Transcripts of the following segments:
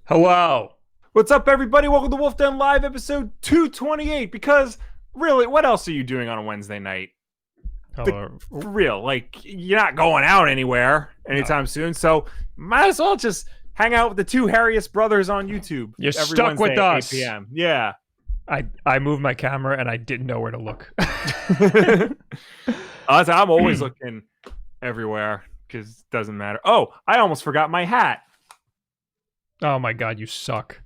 Hello. What's up, everybody? Welcome to Wulff Den Live, episode 228. Because, really, what else are you doing on a Wednesday night? For real, like, you're not going out anywhere anytime soon, so might as well just hang out with the two hairiest brothers on YouTube. You're every stuck Wednesday with at us. 8 p.m. Yeah. I moved my camera and I didn't know where to look. I'm always looking everywhere because it doesn't matter. Oh, I almost forgot my hat. Oh my god, you suck.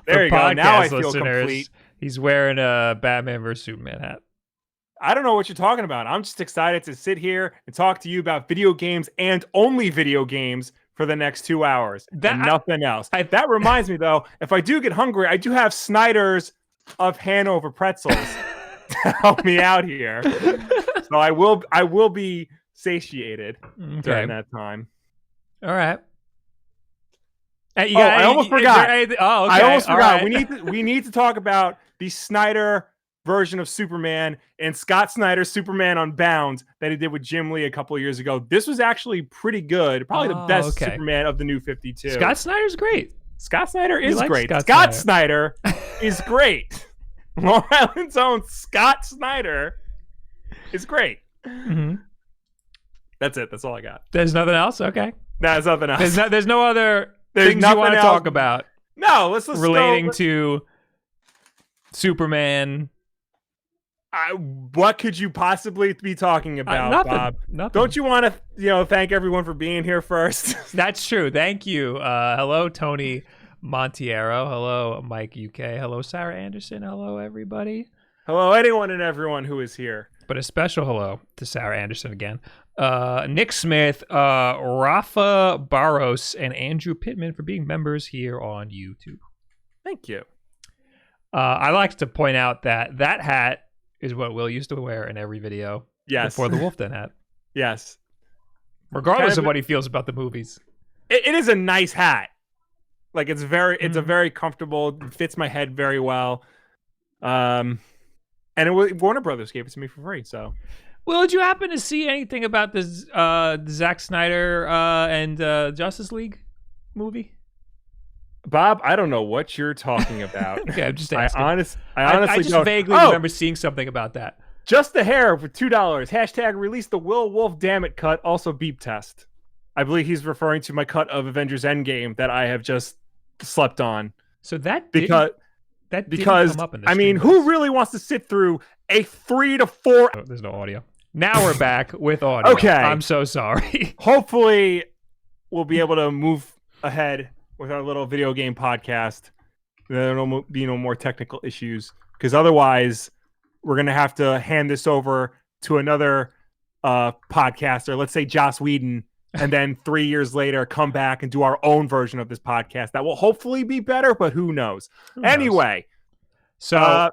There you go. Now I feel complete. He's wearing a Batman vs Superman hat. I don't know what you're talking about. I'm just excited to sit here and talk to you about video games and only video games for the next 2 hours and nothing else. That reminds me, though, if I do get hungry, I do have Snyder's of Hanover Pretzels to help me out here. So I will be satiated during that time. All right. I almost forgot. Oh, okay. I almost forgot. Right. We need to talk about the Snyder version of Superman and Scott Snyder's Superman Unbound that he did with Jim Lee a couple of years ago. This was actually pretty good. Probably the best Superman of the new 52. Scott Snyder's great. Scott Snyder is great. Scott Snyder is great. Long Island's own Scott Snyder is great. Mm-hmm. That's it. That's all I got. There's nothing else? Okay. No, there's nothing else. There's no other things you want to talk about. No, let's relating to Superman. What could you possibly be talking about, Bob? Nothing. Don't you want to, thank everyone for being here first? That's true. Thank you. Hello, Tony Montiero. Hello, Mike UK. Hello, Sarah Anderson. Hello, everybody. Hello, anyone and everyone who is here. But a special hello to Sarah Anderson again. Nick Smith, Rafa Barros, and Andrew Pittman for being members here on YouTube. Thank you. I like to point out that hat is what Will used to wear in every video. Yes. Before the Wulff Den hat. Yes. Regardless of what he feels about the movies. It is a nice hat. Like it's a very comfortable, fits my head very well. And Warner Brothers gave it to me for free, so. Will, did you happen to see anything about this Zack Snyder and Justice League movie? Bob, I don't know what you're talking about. Okay, I'm just asking. I just vaguely remember seeing something about that. Just the hair for $2. Hashtag release the Wulff Damn It cut. Also beep test. I believe he's referring to my cut of Avengers Endgame that I have just slept on. So that because didn't come up in this who really wants to sit through a 3 to 4? Oh, there's no audio. Now we're back with audio. Okay. I'm so sorry. Hopefully, we'll be able to move ahead with our little video game podcast. There will be no more technical issues, because otherwise we're going to have to hand this over to another podcaster, let's say Joss Whedon, and then 3 years later come back and do our own version of this podcast that will hopefully be better, but who knows? Anyway. So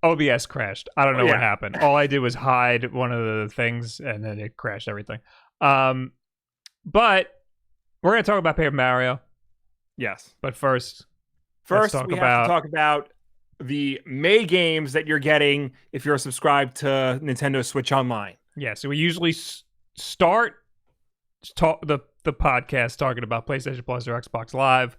OBS crashed. I don't know what happened. All I did was hide one of the things and then it crashed everything. But we're going to talk about Paper Mario. Yes. But first we have to talk about the May games that you're getting if you're subscribed to Nintendo Switch Online. Yeah, so we usually start the podcast talking about PlayStation Plus or Xbox Live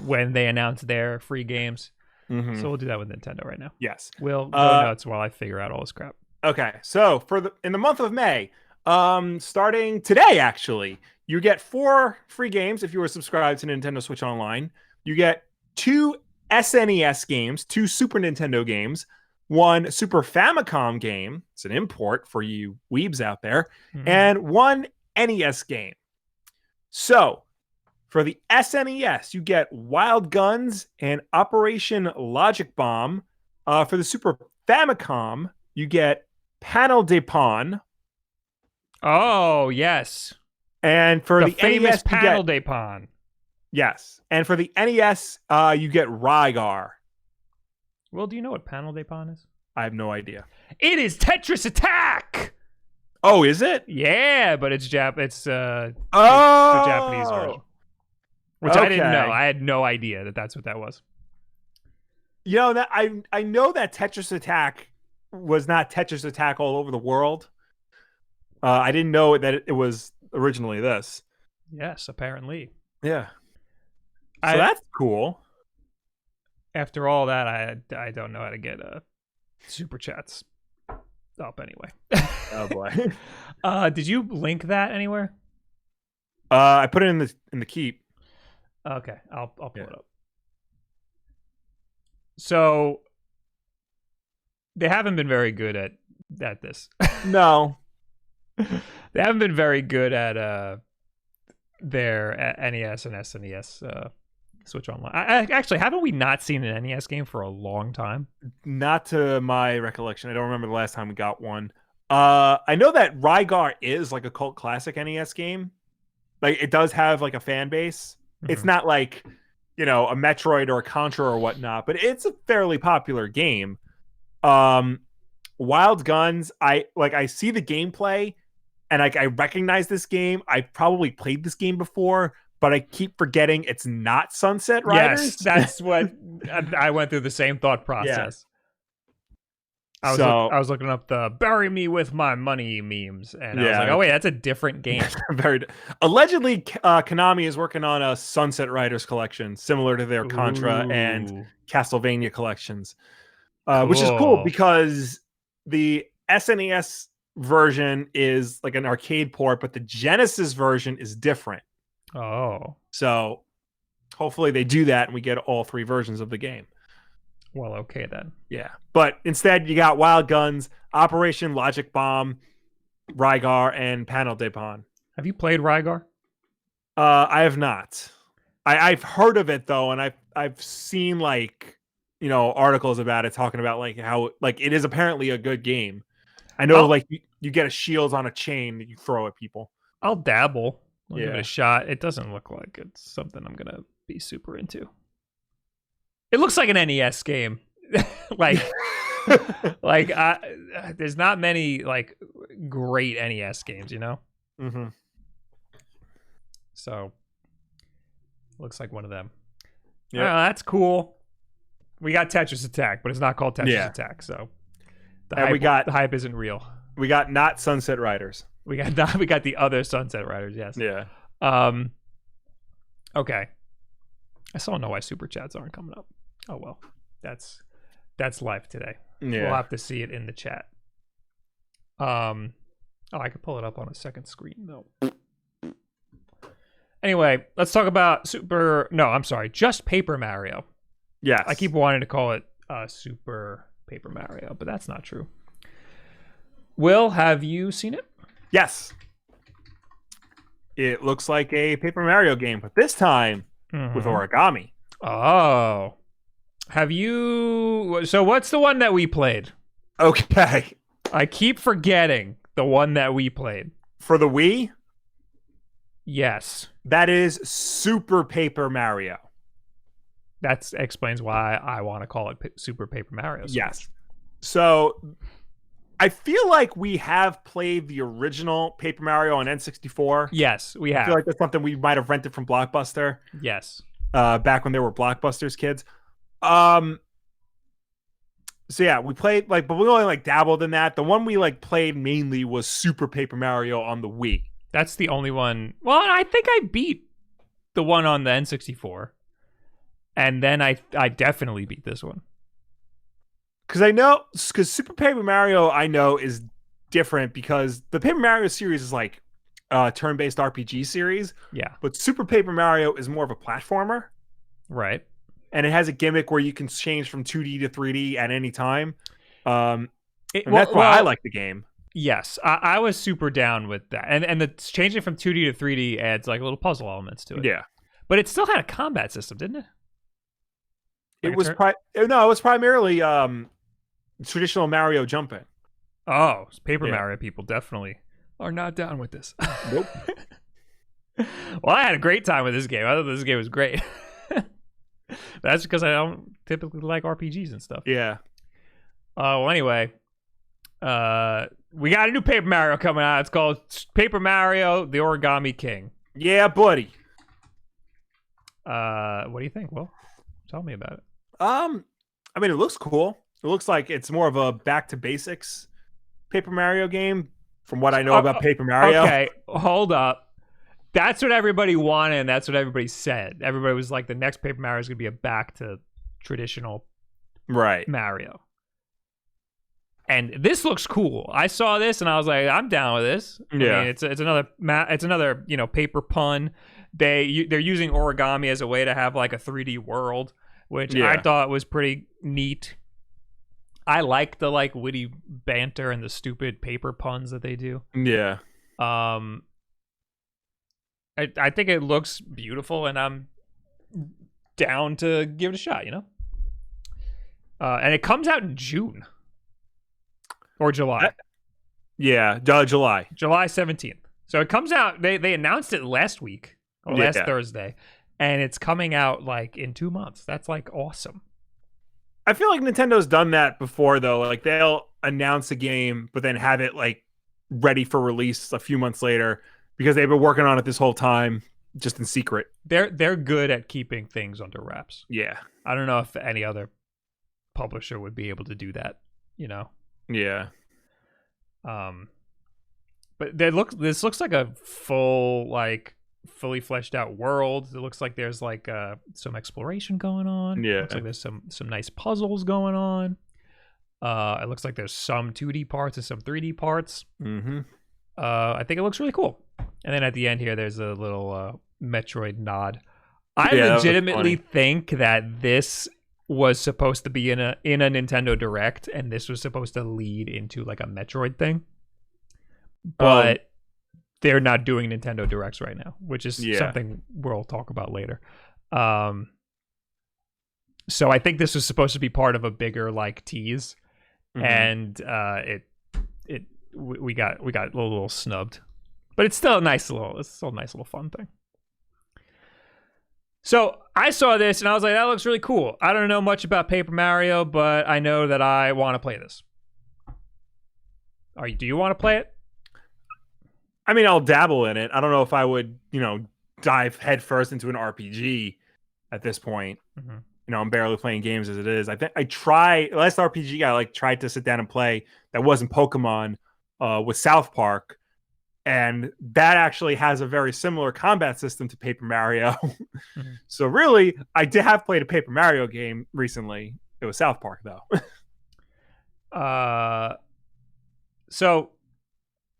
when they announce their free games. Mm-hmm. So we'll do that with Nintendo right now. Yes. We'll go nuts while I figure out all this crap. Okay, so in the month of May, starting today, actually, you get 4 free games if you were subscribed to Nintendo Switch Online. You get 2 SNES games, 2 Super Nintendo games, 1 Super Famicom game. It's an import for you weebs out there, and 1 NES game. So, for the SNES, you get Wild Guns and Operation Logic Bomb. For the Super Famicom, you get Panel de Pon. Oh, yes. And for the famous NES, Panel de Pon. Yes. And for the NES, you get Rygar. Well, do you know what Panel de Pon is? I have no idea. It is Tetris Attack! Oh, is it? Yeah, but it's it's the Japanese version. Which I didn't know. I had no idea that's what that was. You know, that I know that Tetris Attack was not Tetris Attack all over the world. I didn't know that it was originally this. Yes, apparently. Yeah. So that's cool. After all that, I don't know how to get super chats up anyway. Oh boy. Did you link that anywhere? I put it in the keep. Okay, I'll pull it up. So they haven't been very good at this. No. They haven't been very good at their NES and SNES Switch Online. Actually, haven't we not seen an NES game for a long time? Not to my recollection. I don't remember the last time we got one. I know that Rygar is like a cult classic NES game. Like it does have like a fan base. Mm-hmm. It's not like, a Metroid or a Contra or whatnot, but it's a fairly popular game. Wild Guns, I see the gameplay and I recognize this game. I probably played this game before, but I keep forgetting it's not Sunset Riders. Yes, that's what I went through the same thought process. I was looking up the "bury me with my money" memes, and I was like, "Oh wait, that's a different game." Allegedly, Konami is working on a Sunset Riders collection similar to their Contra and Castlevania collections, which is cool because the SNES version is like an arcade port, but the Genesis version is different. Oh, so hopefully they do that and we get all 3 versions of the game. Well, okay then. Yeah, but instead you got Wild Guns, Operation Logic Bomb, Rygar, and Panel de Pon. Have you played Rygar? I have not. I've heard of it though, and I've seen articles about it talking about like how it is apparently a good game. I know you get a shield on a chain that you throw at people. I'll dabble. I'll give it a shot. It doesn't look like it's something I'm gonna be super into. It looks like an NES game. There's not many great NES games, Mm-hmm. So looks like one of them. Yeah, that's cool. We got Tetris Attack, but it's not called Tetris Attack, so the hype isn't real. We got not Sunset Riders. We got the other Sunset Riders, yes. Yeah. Okay. I still don't know why super chats aren't coming up. Oh well. That's life today. Yeah. We'll have to see it in the chat. I could pull it up on a second screen though. Anyway, let's talk about just Paper Mario. Yes. I keep wanting to call it Super Paper Mario, but that's not true. Will, have you seen it? Yes. It looks like a Paper Mario game, but this time with origami. Oh. Have you... So what's the one that we played? Okay. I keep forgetting the one that we played. For the Wii? Yes. That is Super Paper Mario. That explains why I want to call it Super Paper Mario. Yes. So I feel like we have played the original Paper Mario on N64. Yes, we have. I feel like that's something we might have rented from Blockbuster. Yes. Back when they were Blockbusters kids. So yeah, we played but we only dabbled in that. The one we played mainly was Super Paper Mario on the Wii. That's the only one. Well, I think I beat the one on the N64. And then I definitely beat this one. Because Super Paper Mario I know is different because the Paper Mario series is a turn-based RPG series. Yeah. But Super Paper Mario is more of a platformer. Right. And it has a gimmick where you can change from 2D to 3D at any time. That's why I like the game. Yes, I was super down with that. And the changing from 2D to 3D adds little puzzle elements to it. Yeah. But it still had a combat system, didn't it? It was primarily traditional Mario jumping. Oh, Paper Mario people definitely are not down with this. Nope. Well, I had a great time with this game. I thought this game was great. That's because I don't typically like RPGs and stuff. Yeah. Well, anyway, we got a new Paper Mario coming out. It's called Paper Mario The Origami King. Yeah, buddy. What do you think? Well, tell me about it. I mean, it looks cool. It looks like it's more of a back to basics Paper Mario game from what I know about Paper Mario. Okay, hold up. That's what everybody wanted, and that's what everybody said. Everybody was like, the next Paper Mario is going to be a back to traditional Mario. And this looks cool. I saw this and I was like, I'm down with this. Yeah. I mean, it's another paper pun. They're using origami as a way to have like a 3D world, which I thought was pretty neat. I like the like witty banter and the stupid paper puns that they do. Yeah. I think it looks beautiful, and I'm down to give it a shot, and it comes out in June or July. July 17th. So it comes out. They announced it last week or last Thursday, and it's coming out like in 2 months. That's like awesome. I feel like Nintendo's done that before, though. Like, they'll announce a game, but then have it like ready for release a few months later because they've been working on it this whole time, just in secret. They're good at keeping things under wraps. Yeah. I don't know if any other publisher would be able to do that. Yeah. But this looks like a fully fleshed out world. It looks like there's like some exploration going on. Yeah. It looks like there's some nice puzzles going on. It looks like there's some 2D parts and some 3D parts. Mm-hmm. I think it looks really cool. And then at the end here, there's a little Metroid nod. I legitimately think that this was supposed to be in a Nintendo Direct, and this was supposed to lead into like a Metroid thing. But they're not doing Nintendo Directs right now, which is something we'll talk about later. So I think this was supposed to be part of a bigger like tease, and we got a little snubbed, but it's still a nice little fun thing. So I saw this and I was like, that looks really cool. I don't know much about Paper Mario, but I know that I want to play this. Do you want to play it? I mean, I'll dabble in it. I don't know if I would, dive headfirst into an RPG at this point. Mm-hmm. I'm barely playing games as it is. I think last RPG I tried to sit down and play that wasn't Pokemon was South Park. And that actually has a very similar combat system to Paper Mario. Mm-hmm. So really, I have played a Paper Mario game recently. It was South Park, though. So,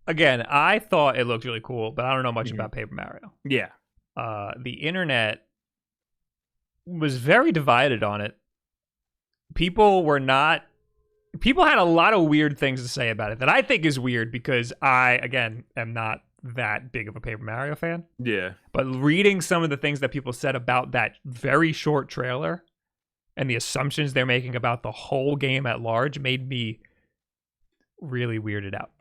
again, I thought it looked really cool, but I don't know much about Paper Mario. Yeah. The internet was very divided on it. People had a lot of weird things to say about it that I think is weird because I, again, am not that big of a Paper Mario fan. Yeah. But reading some of the things that people said about that very short trailer and the assumptions they're making about the whole game at large made me really weirded out.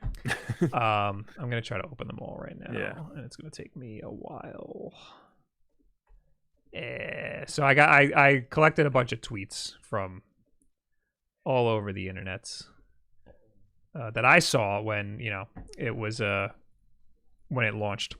I'm going to try to open them all right now. Yeah. And it's going to take me a while. So I collected a bunch of tweets from all over the internets that I saw when it was when it launched.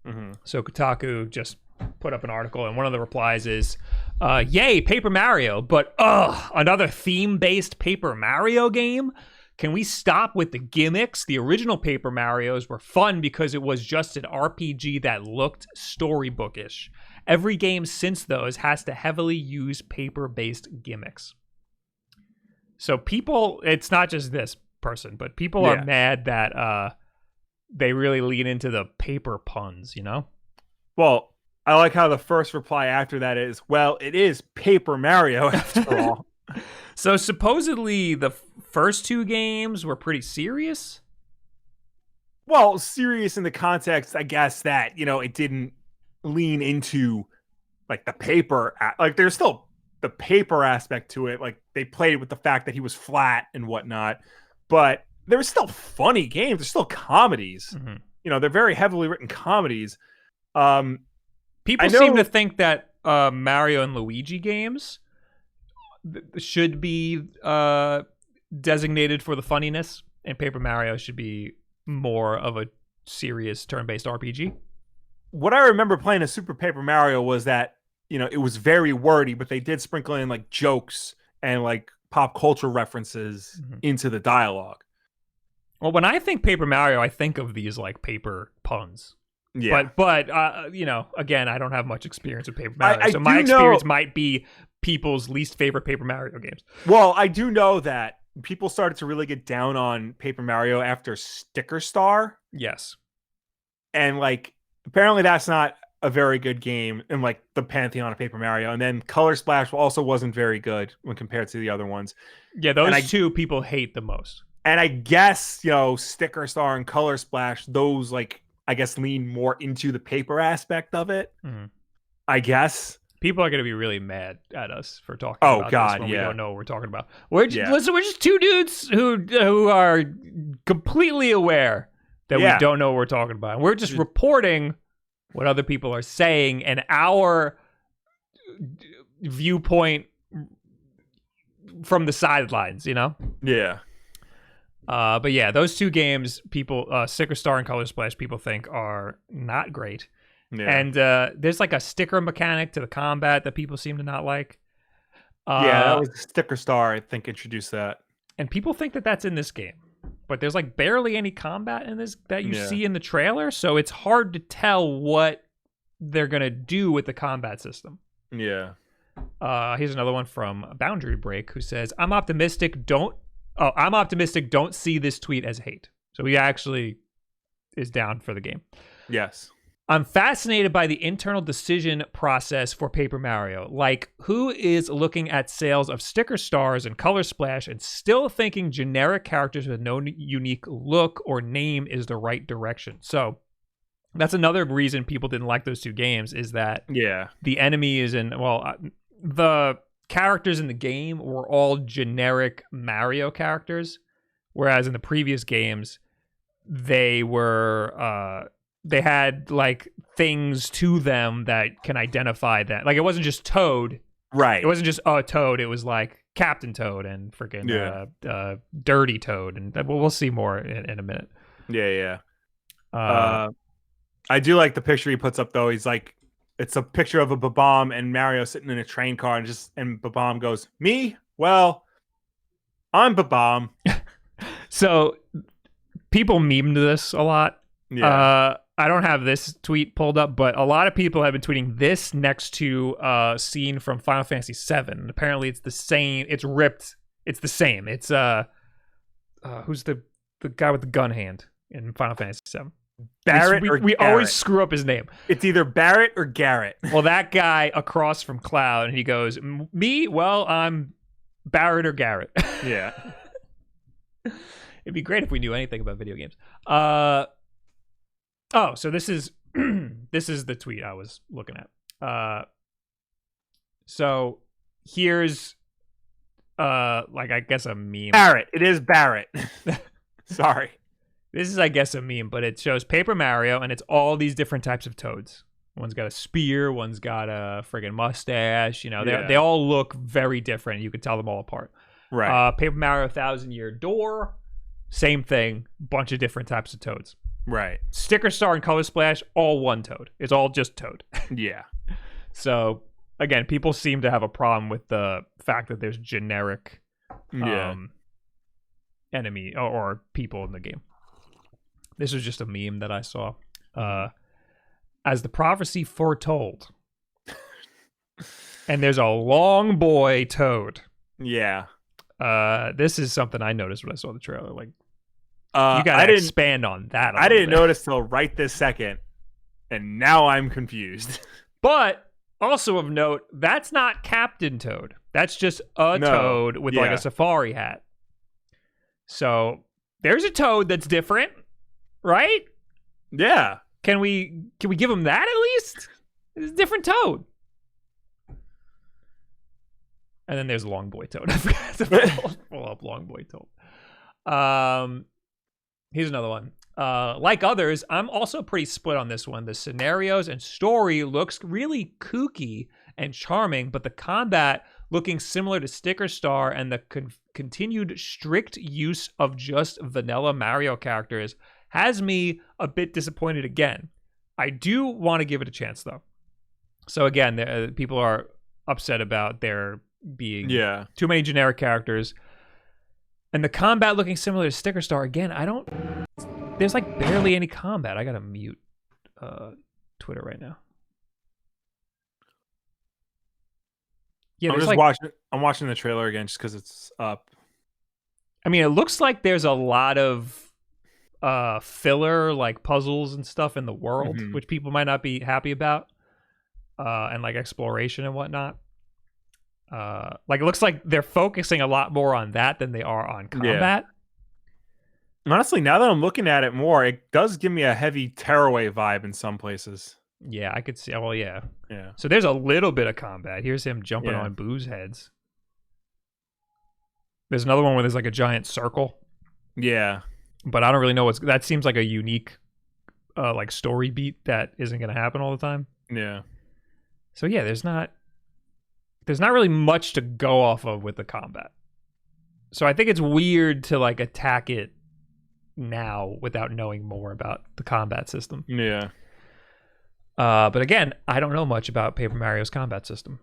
Mm-hmm. So Kotaku just put up an article, and one of the replies is, "Yay, Paper Mario! But another theme-based Paper Mario game? Can we stop with the gimmicks? The original Paper Marios were fun because it was just an RPG that looked storybookish. Every game since those has to heavily use paper-based gimmicks." So people, it's not just this person, but people are mad that they really lean into the paper puns, Well, I like how the first reply after that is, well, it is Paper Mario after all. So supposedly the first two games were pretty serious? Well, serious in the context, I guess, that, it didn't lean into like the paper. Like there's still the paper aspect to it. Like they played with the fact that he was flat and whatnot, but there were still funny games. There's still comedies. Mm-hmm. They're very heavily written comedies. People seem to think that Mario and Luigi games should be designated for the funniness, and Paper Mario should be more of a serious turn-based RPG. What I remember playing a Super Paper Mario was that, it was very wordy, but they did sprinkle in like jokes and like pop culture references into the dialogue. Well, when I think Paper Mario, I think of these like paper puns. Yeah. But you know, again, I don't have much experience with Paper Mario, so my do experience know, might be people's least favorite Paper Mario games. well, I do know that people started to really get down on Paper Mario after Sticker Star, Yes. and like apparently that's not a very good game in like the pantheon of Paper Mario. And then Color Splash also wasn't very good when compared to the other ones. Yeah, those two people hate the most. And I guess, you know, Sticker Star and Color Splash, those like I guess lean more into the paper aspect of it. Mm-hmm. I guess. People are going to be really mad at us for talking about this when we don't know what we're talking about. Listen, we're just two dudes who are completely aware that we don't know what we're talking about. And we're just reporting what other people are saying and our viewpoint from the sidelines, you know? Yeah. But yeah, those two games, people, Sticker Star and Color Splash, people think are not great. Yeah. And there's like a sticker mechanic to the combat that people seem to not like. Yeah, that was Sticker Star, I think, introduced that. And people think that that's in this game. But there's like barely any combat in this that you see in the trailer. So it's hard to tell what they're going to do with the combat system. Yeah. Here's another one from Boundary Break who says, I'm optimistic. Don't see this tweet as hate. So he actually is down for the game. Yes. I'm fascinated by the internal decision process for Paper Mario. Like, who is looking at sales of Sticker Stars and Color Splash and still thinking generic characters with no unique look or name is the right direction? So that's another reason people didn't like those two games is that the enemy is the characters in the game were all generic Mario characters, whereas in the previous games, they were... they had like things to them that can identify that. Like it wasn't just Toad. Right. It wasn't just Toad. It was like Captain Toad and freaking Dirty Toad. And we'll see more in a minute. Yeah. I do like the picture he puts up though. He's like, it's a picture of a Babam and Mario sitting in a train car and Babam goes, me? Well, I'm Babam. So people memed this a lot. Yeah. I don't have this tweet pulled up, but a lot of people have been tweeting this next to a scene from Final Fantasy VII. And apparently it's the same. It's ripped. It's the same. It's who's the guy with the gun hand in Final Fantasy VII? Barrett we always screw up his name. It's either Barrett or Garrett. Well, that guy across from Cloud, and he goes, me? Well, I'm Barrett or Garrett. Yeah. It'd be great if we knew anything about video games. Oh, so this is this is the tweet I was looking at. So here's like I guess a meme. Barrett. It is Barrett. Sorry. This is I guess a meme, but it shows Paper Mario and it's all these different types of Toads. One's got a spear, one's got a friggin' mustache, you know. They all look very different. You could tell them all apart. Right. Paper Mario 1000-Year Door, same thing, bunch of different types of Toads. Right. Sticker Star and Color Splash, all one Toad. It's all just Toad. Yeah. So, again, people seem to have a problem with the fact that there's generic enemy or people in the game. This was just a meme that I saw. As the prophecy foretold. And there's a long boy Toad. Yeah. This is something I noticed when I saw the trailer. Like, you gotta expand on that. I didn't notice till right this second, and now I'm confused. But also of note, that's not Captain Toad. That's just a Toad with like a safari hat. So there's a Toad that's different, right? Yeah. Can we give him that at least? It's a different Toad. And then there's Long Boy Toad. I forgot to pull up Long Boy Toad. Here's another one. Like others, I'm also pretty split on this one. The scenarios and story looks really kooky and charming, but the combat looking similar to Sticker Star and the continued strict use of just vanilla Mario characters has me a bit disappointed again. I do want to give it a chance, though. So again, people are upset about there being too many generic characters. And the combat looking similar to Sticker Star, again, there's like barely any combat. I gotta mute Twitter right now. Yeah, I'm watching the trailer again just because it's up. I mean, it looks like there's a lot of filler, like puzzles and stuff in the world, which people might not be happy about, and like exploration and whatnot. Like it looks like they're focusing a lot more on that than they are on combat. Yeah. Honestly, now that I'm looking at it more, it does give me a heavy Tearaway vibe in some places. Yeah, I could see. Well, yeah. Yeah. So there's a little bit of combat. Here's him jumping on booze heads. There's another one where there's like a giant circle. Yeah. But I don't really know that seems like a unique like story beat that isn't going to happen all the time. Yeah. So yeah, there's not really much to go off of with the combat. So I think it's weird to like attack it now without knowing more about the combat system. Yeah. But again, I don't know much about Paper Mario's combat system.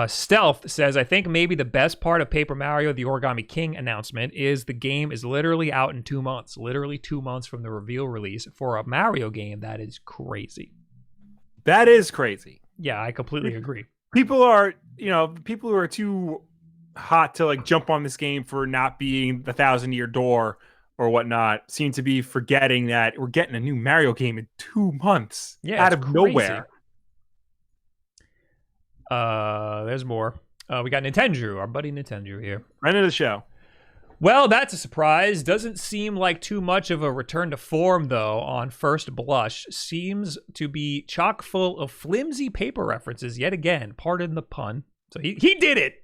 Stealth says, I think maybe the best part of Paper Mario The Origami King announcement is the game is literally out in 2 months. Literally 2 months from the reveal release for a Mario game. That is crazy. That is crazy. Yeah, I completely agree. People who are too hot to like jump on this game for not being the 1,000-year door or whatnot seem to be forgetting that we're getting a new Mario game in 2 months out of nowhere. There's more. We got Nintendo, our buddy Nintendo here. Right into the show. Well, that's a surprise. Doesn't seem like too much of a return to form, though, on first blush. Seems to be chock full of flimsy paper references yet again. Pardon the pun. So he did it.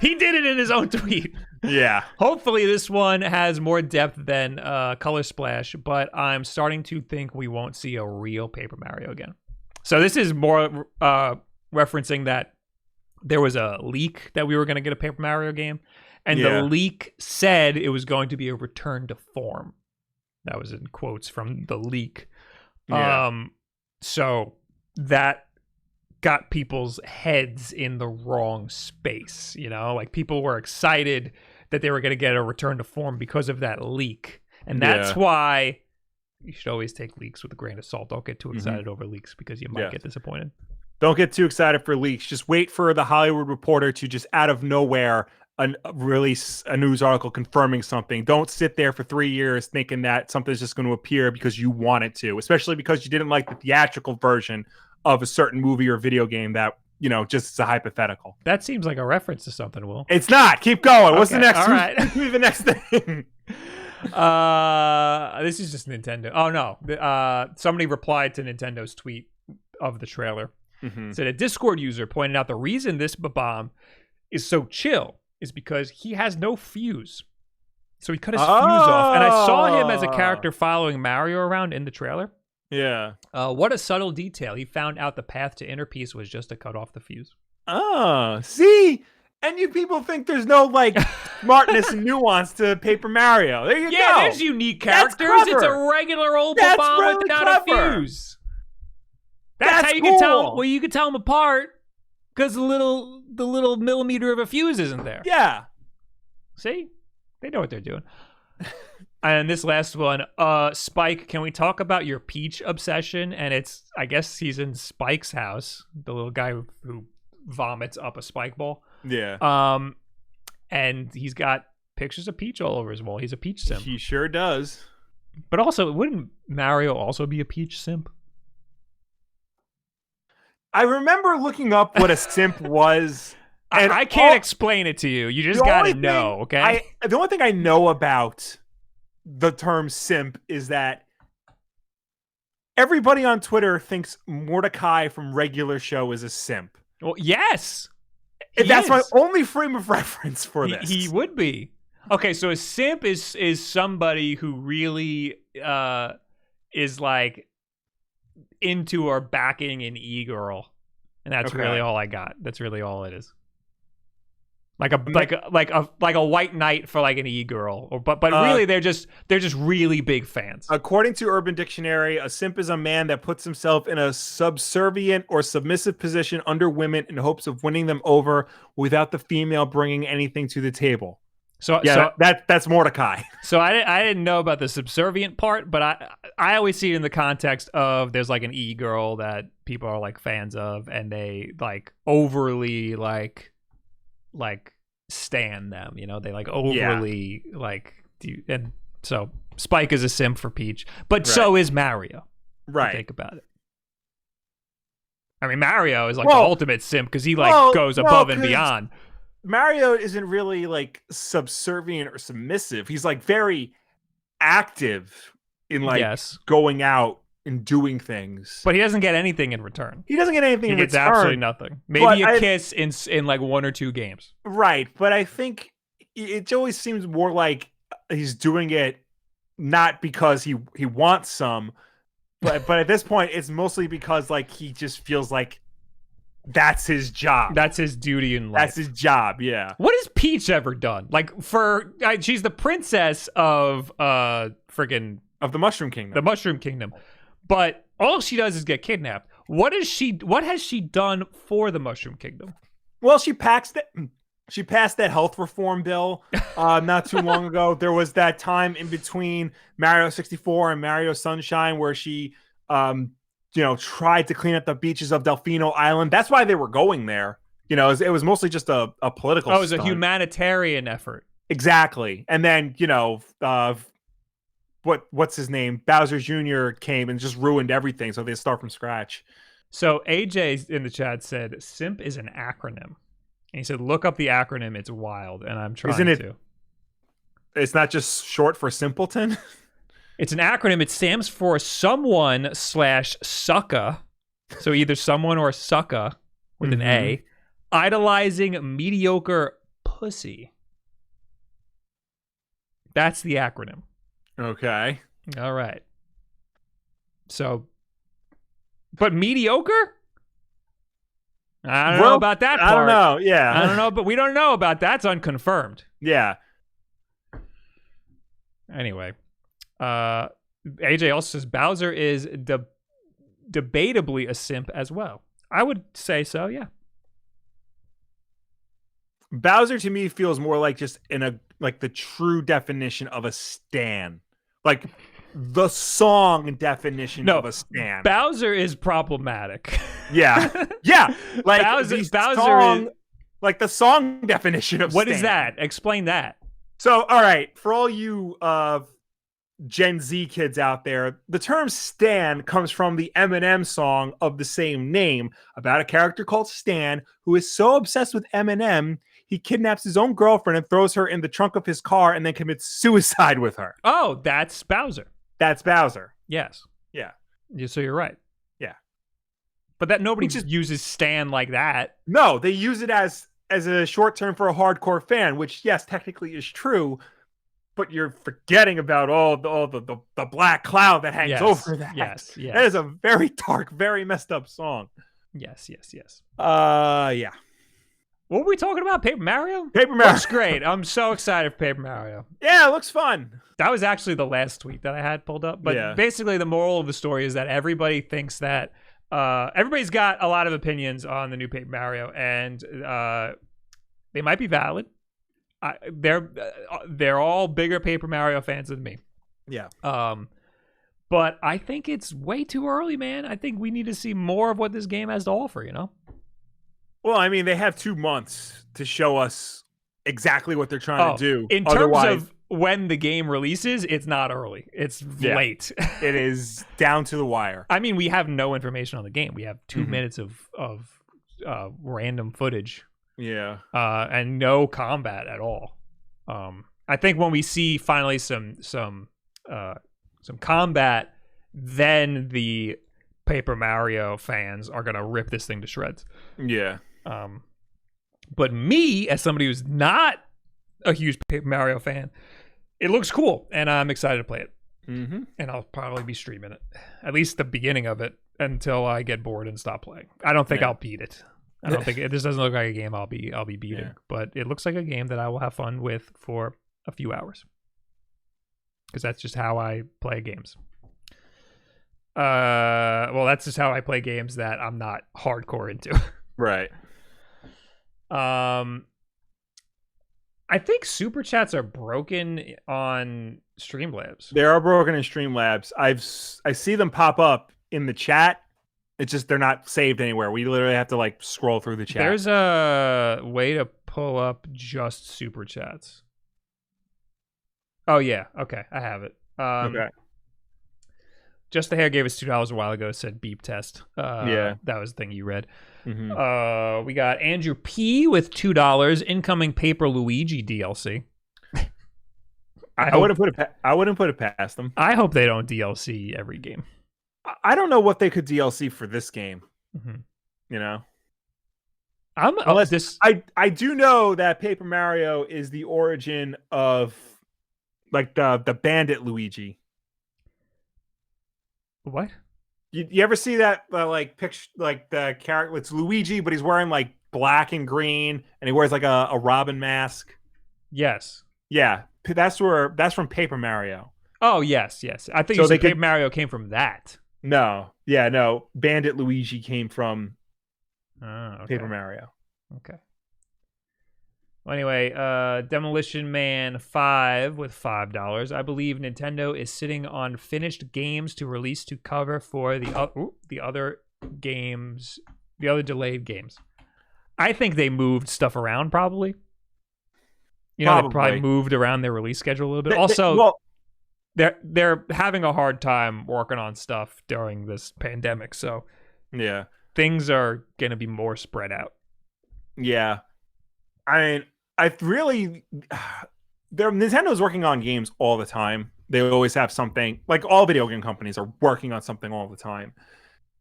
He did it in his own tweet. Yeah. Hopefully this one has more depth than Color Splash, but I'm starting to think we won't see a real Paper Mario again. So this is more referencing that there was a leak that we were going to get a Paper Mario game, and the leak said it was going to be a return to form. That was in quotes from the leak. Yeah. So that got people's heads in the wrong space, you know? Like people were excited that they were going to get a return to form because of that leak. And that's why you should always take leaks with a grain of salt. Don't get too excited over leaks because you might get disappointed. Don't get too excited for leaks. Just wait for the Hollywood Reporter to just out of nowhere release a news article confirming something. Don't sit there for 3 years thinking that something's just going to appear because you want it to, especially because you didn't like the theatrical version of a certain movie or video game that, you know, just is a hypothetical. That seems like a reference to something, Will. It's not. Keep going. What's the next? All right. The next thing. This is just Nintendo. Oh no. Somebody replied to Nintendo's tweet of the trailer. Said a Discord user pointed out the reason this bomb is so chill is because he has no fuse. So he cut his fuse off. And I saw him as a character following Mario around in the trailer. Yeah. What a subtle detail. He found out the path to inner peace was just to cut off the fuse. Oh, see? And you people think there's no, like, smartness and nuance to Paper Mario. There you go. Yeah, there's unique characters. It's a regular old bomb really without a fuse. That's how you can tell. Well, you can tell them apart because the little millimeter of a fuse isn't there. Yeah. See, they know what they're doing. And this last one, Spike, can we talk about your Peach obsession? And it's, I guess he's in Spike's house, the little guy who vomits up a Spike ball. Yeah. And he's got pictures of Peach all over his wall. He's a Peach simp. He sure does. But also, wouldn't Mario also be a Peach simp? I remember looking up what a simp was. And I can't explain it to you. You just gotta know, okay? The only thing I know about the term simp is that everybody on Twitter thinks Mordecai from Regular Show is a simp. Well, yes. That's my only frame of reference for this. He would be. Okay, so a simp is somebody who really is like into or backing an e-girl, and that's really all I got. That's really all it is. Like a white knight for like an e-girl, but really they're just really big fans. According to Urban Dictionary, a simp is a man that puts himself in a subservient or submissive position under women in hopes of winning them over without the female bringing anything to the table. So yeah, that's Mordecai. So I didn't know about the subservient part, but I always see it in the context of there's like an e-girl that people are like fans of, and they like overly like stan them, you know, they like overly like do, and so Spike is a simp for Peach, but so is Mario. Right. Think about it. I mean, Mario is like the ultimate simp because he like goes above and beyond. Mario isn't really like subservient or submissive. He's like very active in like going out and doing things. But he doesn't get anything in return. He doesn't get anything in return. He gets absolutely nothing. Maybe a kiss in like 1 or 2 games. Right, but I think it always seems more like he's doing it not because he wants some, but at this point it's mostly because like he just feels like that's his job. That's his duty in life. That's his job, yeah. What has Peach ever done? Like she's the princess of freaking of the Mushroom Kingdom. The Mushroom Kingdom. But all she does is get kidnapped. What has she done for the Mushroom Kingdom? Well, she passed that health reform bill not too long ago. There was that time in between Mario 64 and Mario Sunshine where she tried to clean up the beaches of Delfino Island. That's why they were going there. You know, it was mostly just a political stunt. It was a humanitarian effort. Exactly. And then, what's his name? Bowser Jr. came and just ruined everything. So they start from scratch. So AJ in the chat said, Simp is an acronym. And he said, look up the acronym. It's wild. And I'm trying to. It's not just short for simpleton? It's an acronym. It stands for someone/sucka. So either someone or sucka with an A. Idolizing mediocre pussy. That's the acronym. Okay. All right. So, but mediocre? I don't know about that part. I don't know. Yeah. I don't know, but we don't know about that. It's unconfirmed. Yeah. Anyway. AJ also says Bowser is debatably a simp as well. I would say so, yeah. Bowser to me feels more like just like the true definition of a stan. Like the song definition of a stan. Bowser is problematic. Yeah. Yeah. Like Bowser is like the song definition of what stan. Is that? Explain that. So, all right, for all you Gen Z kids out there, the term Stan comes from the Eminem song of the same name about a character called Stan who is so obsessed with Eminem, he kidnaps his own girlfriend and throws her in the trunk of his car and then commits suicide with her. Oh, that's Bowser. That's Bowser. Yes. Yeah. So you're right. Yeah. But that nobody just uses Stan like that. No, they use it as a short term for a hardcore fan, which yes, technically is true. But you're forgetting about all the black cloud that hangs over that. Yes. That is a very dark, very messed up song. Yes. Yeah. What were we talking about? Paper Mario? Paper Mario. Looks great. I'm so excited for Paper Mario. Yeah, it looks fun. That was actually the last tweet that I had pulled up. But basically the moral of the story is that everybody thinks that everybody's got a lot of opinions on the new Paper Mario, and they might be valid. They're all bigger Paper Mario fans than me. Yeah. But I think it's way too early, man. I think we need to see more of what this game has to offer, you know? Well, I mean, they have 2 months to show us exactly what they're trying to do. In terms of when the game releases, it's not early. It's late. It is down to the wire. I mean, we have no information on the game. We have 2 minutes of random footage. Yeah. And no combat at all. I think when we see finally some combat, then the Paper Mario fans are gonna rip this thing to shreds. Yeah. But me, as somebody who's not a huge Paper Mario fan, it looks cool, and I'm excited to play it. Mm-hmm. And I'll probably be streaming it, at least the beginning of it, until I get bored and stop playing. I don't think I'll beat it. I don't think this doesn't look like a game I'll be beating, but it looks like a game that I will have fun with for a few hours, because that's just how I play games. Well, that's just how I play games that I'm not hardcore into. Right. I I think super chats are broken on Streamlabs. They are broken in Streamlabs. I see them pop up in the chat. It's just they're not saved anywhere. We literally have to like scroll through the chat. There's a way to pull up just super chats. Oh yeah, okay, I have it. Okay. Just the Hair gave us $2 a while ago. Said beep test. Yeah, that was the thing you read. Mm-hmm. We got Andrew P with $2 incoming Paper Luigi DLC. I wouldn't put it past them. I hope they don't DLC every game. I don't know what they could DLC for this game. Mm-hmm. You know, Unless I do know that Paper Mario is the origin of like the Bandit Luigi. What? You ever see that like picture, like the character? It's Luigi, but he's wearing like black and green, and he wears like a Robin mask. Yes. Yeah, that's from Paper Mario. Oh yes. I think you said Paper Mario came from that. No, Bandit Luigi came from Paper Mario. Okay. Well, anyway, Demolition Man 5 with $5. I believe Nintendo is sitting on finished games to release to cover for the other games, the other delayed games. I think they moved stuff around probably. They probably moved around their release schedule a little bit. They're having a hard time working on stuff during this pandemic, so yeah, things are going to be more spread out. Yeah. I mean, Nintendo's working on games all the time. They always have something. Like all video game companies are working on something all the time.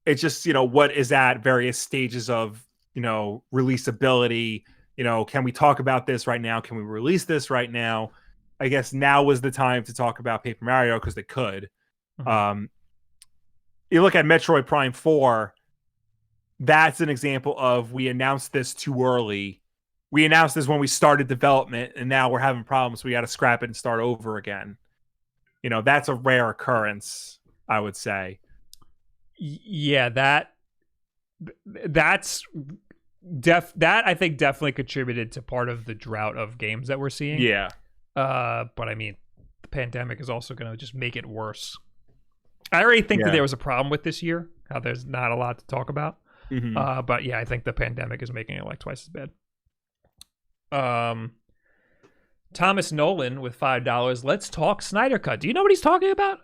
It's just, what is at various stages of, releasability. Can we talk about this right now? Can we release this right now? I guess now was the time to talk about Paper Mario because they could. Mm-hmm. You look at Metroid Prime 4, that's an example of we announced this too early. We announced this when we started development, and now we're having problems. So we got to scrap it and start over again. That's a rare occurrence, I would say. Yeah, that's that I think definitely contributed to part of the drought of games that we're seeing. Yeah. But I mean, the pandemic is also going to just make it worse. I already think that there was a problem with this year, how there's not a lot to talk about. Mm-hmm. But yeah, I think the pandemic is making it like twice as bad. Thomas Nolan with $5. Let's talk Snyder Cut. Do you know what he's talking about?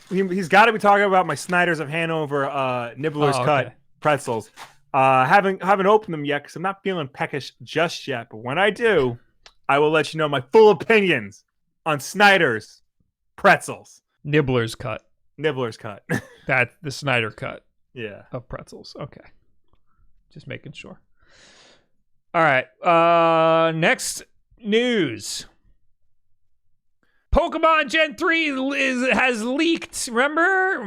He's got to be talking about my Snyders of Hanover Nibbler's Cut pretzels. Haven't opened them yet because I'm not feeling peckish just yet. But when I do, I will let you know my full opinions on Snyder's pretzels. Nibbler's Cut. That the Snyder Cut. Yeah. Of pretzels. Okay. Just making sure. All right. Next news. Pokemon Gen 3 has leaked. Remember?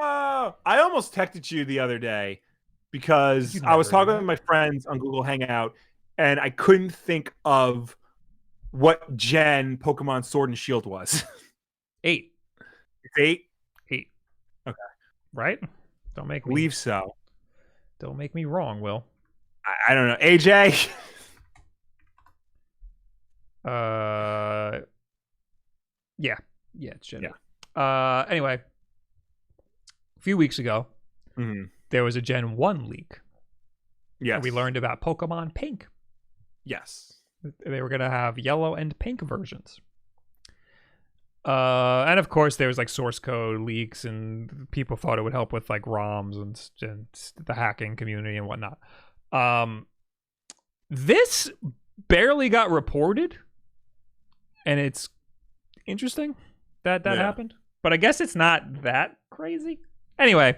I almost texted you the other day because I was talking with my friends on Google Hangout, and I couldn't think of what gen Pokemon Sword and Shield was. 8. It's 8? 8. Okay. Right? Don't make me... believe so. Don't make me wrong, Will. I don't know. AJ? Yeah, it's Gen 8. Anyway, a few weeks ago, there was a Gen 1 leak. Yes. We learned about Pokemon Pink. Yes. They were going to have yellow and pink versions. And of course, there was like source code leaks, and people thought it would help with like ROMs and the hacking community and whatnot. This barely got reported, and it's interesting that happened. But I guess it's not that crazy. Anyway,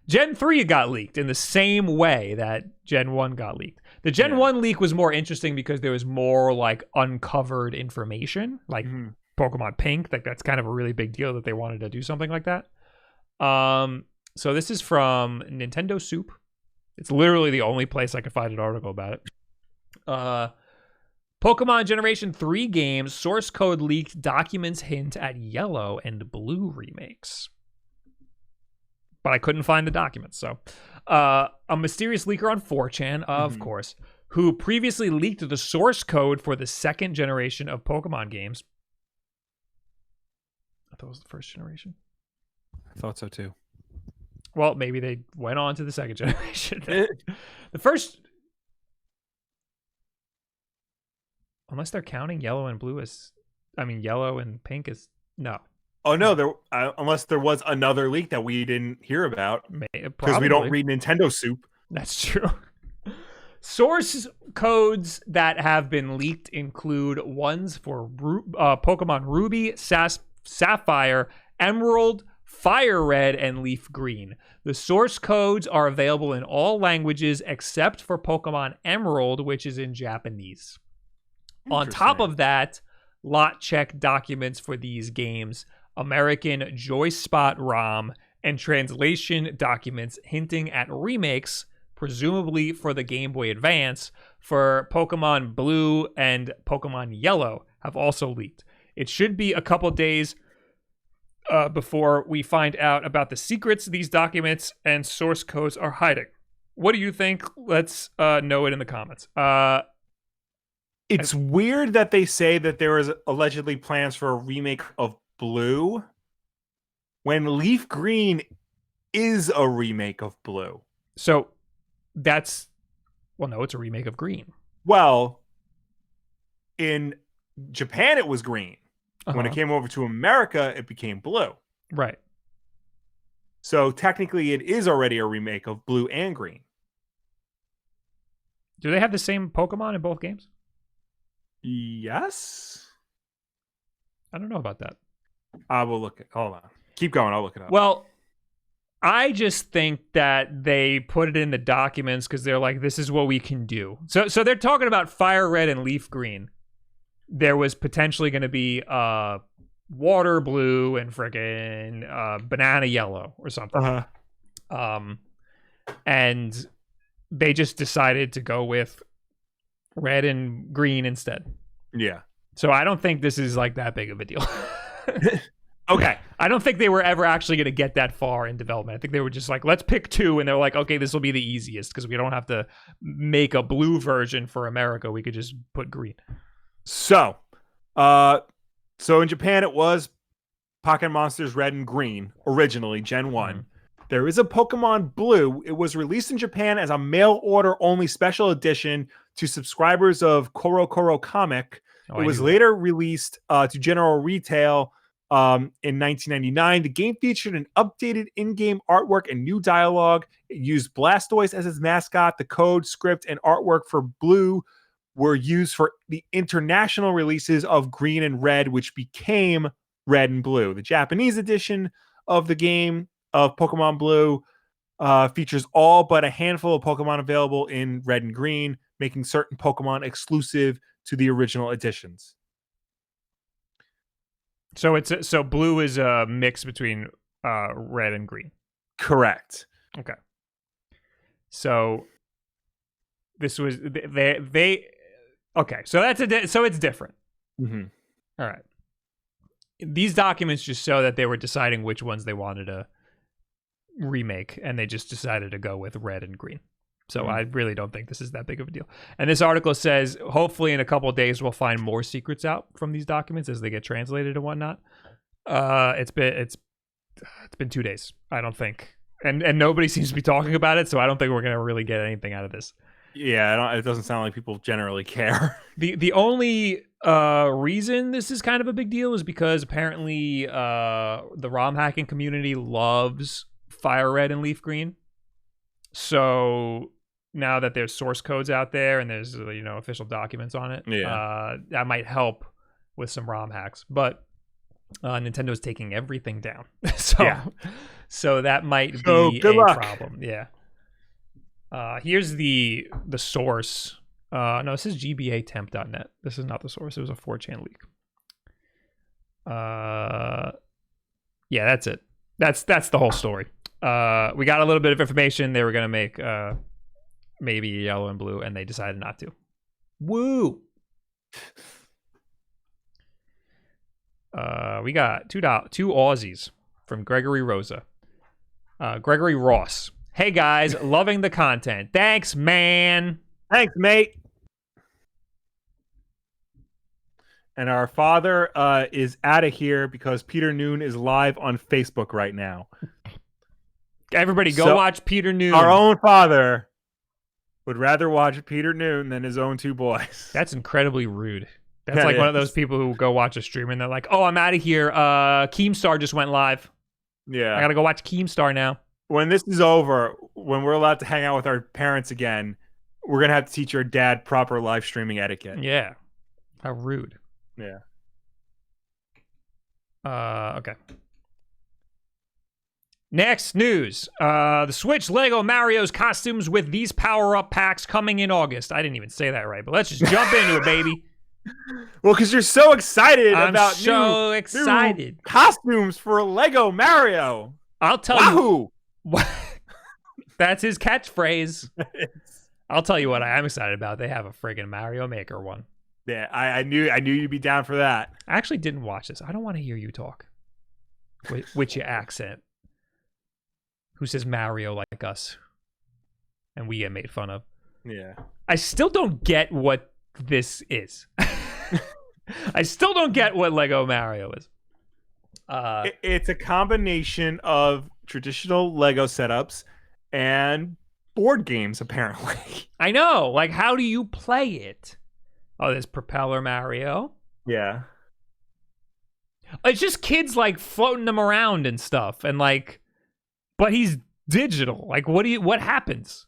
Gen 3 got leaked in the same way that Gen 1 got leaked. The Gen 1 leak was more interesting because there was more like uncovered information, like Pokemon Pink. Like that's kind of a really big deal that they wanted to do something like that. So this is from Nintendo Soup. It's literally the only place I could find an article about it. Pokemon Generation 3 games source code leaked documents hint at Yellow and Blue remakes. But I couldn't find the documents. So a mysterious leaker on 4chan, of course, who previously leaked the source code for the second generation of Pokemon games. I thought it was the first generation. I thought so too. Well, maybe they went on to the second generation. The first, unless they're counting yellow and blue as, yellow and pink as, no. Oh no, unless there was another leak that we didn't hear about because we don't read Nintendo soup. That's true. Source codes that have been leaked include ones for Pokemon Ruby, Sapphire, Emerald, Fire Red, and Leaf Green. The source codes are available in all languages except for Pokemon Emerald, which is in Japanese. On top of that, lot check documents for these games, American Joy Spot ROM, and translation documents hinting at remakes, presumably for the Game Boy Advance, for Pokemon Blue and Pokemon Yellow have also leaked. It should be a couple days before we find out about the secrets these documents and source codes are hiding. What do you think? Let's know it in the comments. It's weird that they say that there is allegedly plans for a remake of Blue when Leaf Green is a remake of Blue. So no, it's a remake of Green. Well, in Japan, it was Green. When it came over to America, it became Blue. Right. So technically, it is already a remake of Blue and Green. Do they have the same Pokemon in both games? Yes. I don't know about that. I will look it. Hold on. Keep going. I'll look it up. Well, I just think that they put it in the documents because they're like, this is what we can do. So they're talking about Fire Red and Leaf Green. There was potentially going to be Water Blue and friggin' Banana Yellow or something. And they just decided to go with Red and Green instead. Yeah. So I don't think this is like that big of a deal. Okay. I don't think they were ever actually going to get that far in development. I think they were just like, let's pick two. And they're like, okay, this will be the easiest because we don't have to make a blue version for America. We could just put green. So in Japan, it was Pocket Monsters Red and Green, originally, Gen 1. Mm-hmm. There is a Pokemon Blue. It was released in Japan as a mail-order-only special edition to subscribers of Koro Koro Comic. It was later released to general retail in 1999. The game featured an updated in-game artwork and new dialogue. It used Blastoise as its mascot. The code, script, and artwork for Blue were used for the international releases of Green and Red, which became Red and Blue. The Japanese edition of the game of Pokemon Blue features all but a handful of Pokemon available in Red and Green, making certain Pokemon exclusive to the original editions. So Blue is a mix between Red and Green. Correct. Okay. So this was they okay. So so it's different. Mm-hmm. All right. These documents just show that they were deciding which ones they wanted to remake, and they just decided to go with Red and Green. So I really don't think this is that big of a deal. And this article says, hopefully in a couple of days, we'll find more secrets out from these documents as they get translated and whatnot. It's been 2 days, I don't think. And nobody seems to be talking about it, so I don't think we're going to really get anything out of this. Yeah, it doesn't sound like people generally care. The only reason this is kind of a big deal is because apparently the ROM hacking community loves Fire Red and Leaf Green. So now that there's source codes out there and there's official documents on it, that might help with some ROM hacks. But Nintendo's taking everything down, so that might be a problem. Yeah. Here's the source. No, this is gbatemp.net. This is not the source. It was a 4chan leak. Yeah, that's it. That's the whole story. We got a little bit of information. They were gonna make maybe Yellow and Blue, and they decided not to. Woo! We got two Aussies from Gregory Rosa. Gregory Ross. Hey guys, loving the content. Thanks, man. Thanks, mate. And our father is out of here because Peter Noon is live on Facebook right now. Everybody, go watch Peter Noon. Our own father would rather watch Peter Noon than his own two boys. That's incredibly rude. That's like one of those people who go watch a stream and they're like, "Oh, I'm out of here. Keemstar just went live. Yeah, I gotta go watch Keemstar now." When this is over, when we're allowed to hang out with our parents again, we're gonna have to teach our dad proper live streaming etiquette. Yeah, how rude. Yeah. Okay. Next news. The Switch Lego Mario's costumes with these power-up packs coming in August. I didn't even say that right, but let's just jump into it, baby. Well, because you're so excited about new costumes for Lego Mario. I'll tell you. That's his catchphrase. I'll tell you what I am excited about. They have a friggin' Mario Maker one. Yeah, I knew you'd be down for that. I actually didn't watch this. I don't want to hear you talk with your accent. Who says Mario like us? And we get made fun of. Yeah. I still don't get what this is. I still don't get what Lego Mario is. It's a combination of traditional Lego setups and board games, apparently. I know. Like, how do you play it? Oh, there's Propeller Mario. Yeah. It's just kids, like, floating them around and stuff. And, like, but he's digital. Like, what happens?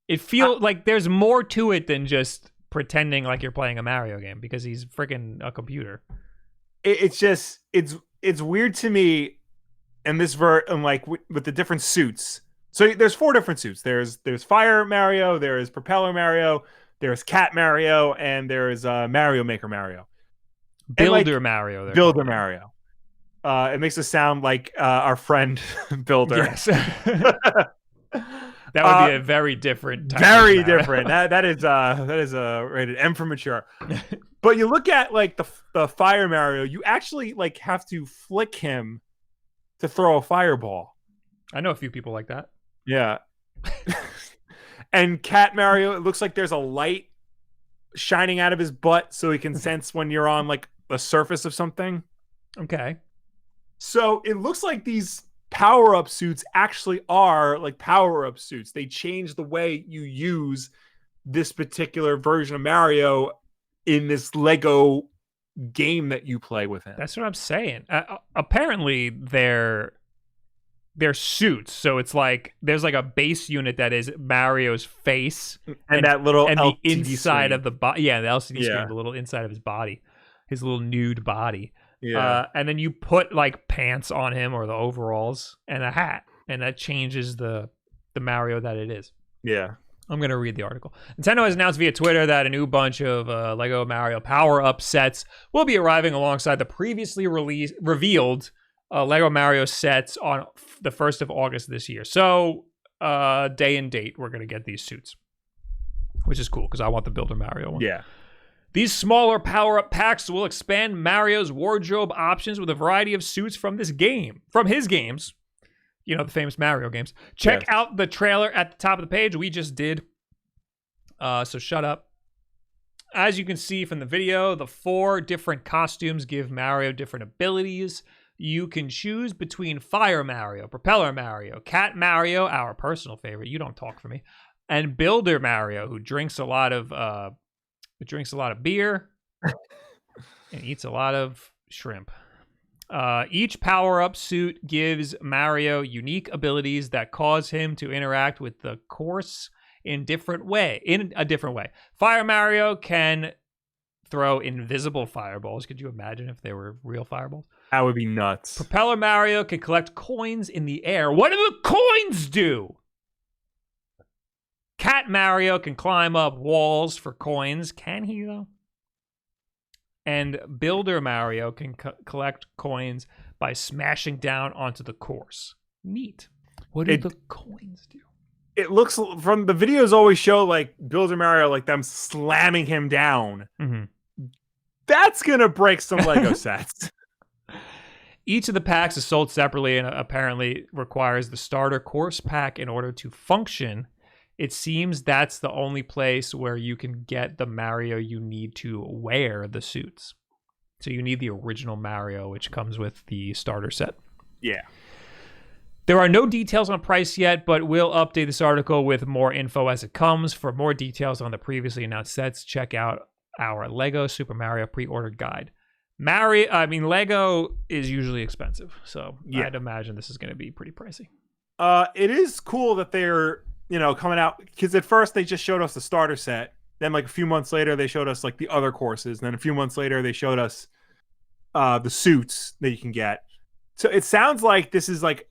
It feels like there's more to it than just pretending like you're playing a Mario game because he's freaking a computer. It's just it's weird to me, and this and like with the different suits. So there's 4 different suits. There's Fire Mario, there's Propeller Mario, there's Cat Mario, and there's Mario Maker Mario. Builder Mario. Builder Mario. It makes us sound like our friend Builder. Yes. That would be a very different type very of Mario. different. That is rated M for mature. But you look at like the Fire Mario, you actually like have to flick him to throw a fireball. I know a few people like that. Yeah. And Cat Mario, it looks like there's a light shining out of his butt so he can sense when you're on like the surface of something. Okay. So it looks like these power-up suits actually are like power-up suits. They change the way you use this particular version of Mario in this Lego game that you play with him. That's what I'm saying. Apparently, they're suits. So it's like there's like a base unit that is Mario's face and that little and LCD the inside screen. of the body. Yeah, the LCD screen, the little inside of his body, his little nude body. Yeah. And then you put like pants on him or the overalls and a hat, and that changes the Mario that it is. Yeah. I'm going to read the article. Nintendo has announced via Twitter that a new bunch of Lego Mario power-up sets will be arriving alongside the previously revealed Lego Mario sets on the 1st of August this year. So, day and date, we're going to get these suits, which is cool because I want the Builder Mario one. Yeah. These smaller power-up packs will expand Mario's wardrobe options with a variety of suits from his games. You know, the famous Mario games. Check out the trailer at the top of the page. We just did. So shut up. As you can see from the video, the 4 different costumes give Mario different abilities. You can choose between Fire Mario, Propeller Mario, Cat Mario, our personal favorite. You don't talk for me. And Builder Mario, who drinks a lot of beer and eats a lot of shrimp. Each power-up suit gives Mario unique abilities that cause him to interact with the course in a different way. Fire Mario can throw invisible fireballs. Could you imagine if they were real fireballs? That would be nuts. Propeller Mario can collect coins in the air. What do the coins do? Cat Mario can climb up walls for coins. Can he, though? And Builder Mario can collect coins by smashing down onto the course. Neat. What do the coins do? It looks from the videos always show like Builder Mario, like them slamming him down. Mm-hmm. That's going to break some Lego sets. Each of the packs is sold separately and apparently requires the starter course pack in order to function it seems that's the only place where you can get the Mario you need to wear the suits. So you need the original Mario, which comes with the starter set. Yeah. There are no details on price yet, but we'll update this article with more info as it comes. For more details on the previously announced sets, check out our Lego Super Mario pre-order guide. Lego is usually expensive, so yeah. I'd imagine this is going to be pretty pricey. It is cool that they're, coming out, because at first they just showed us the starter set. Then like a few months later, they showed us like the other courses. And then a few months later, they showed us the suits that you can get. So it sounds like this is like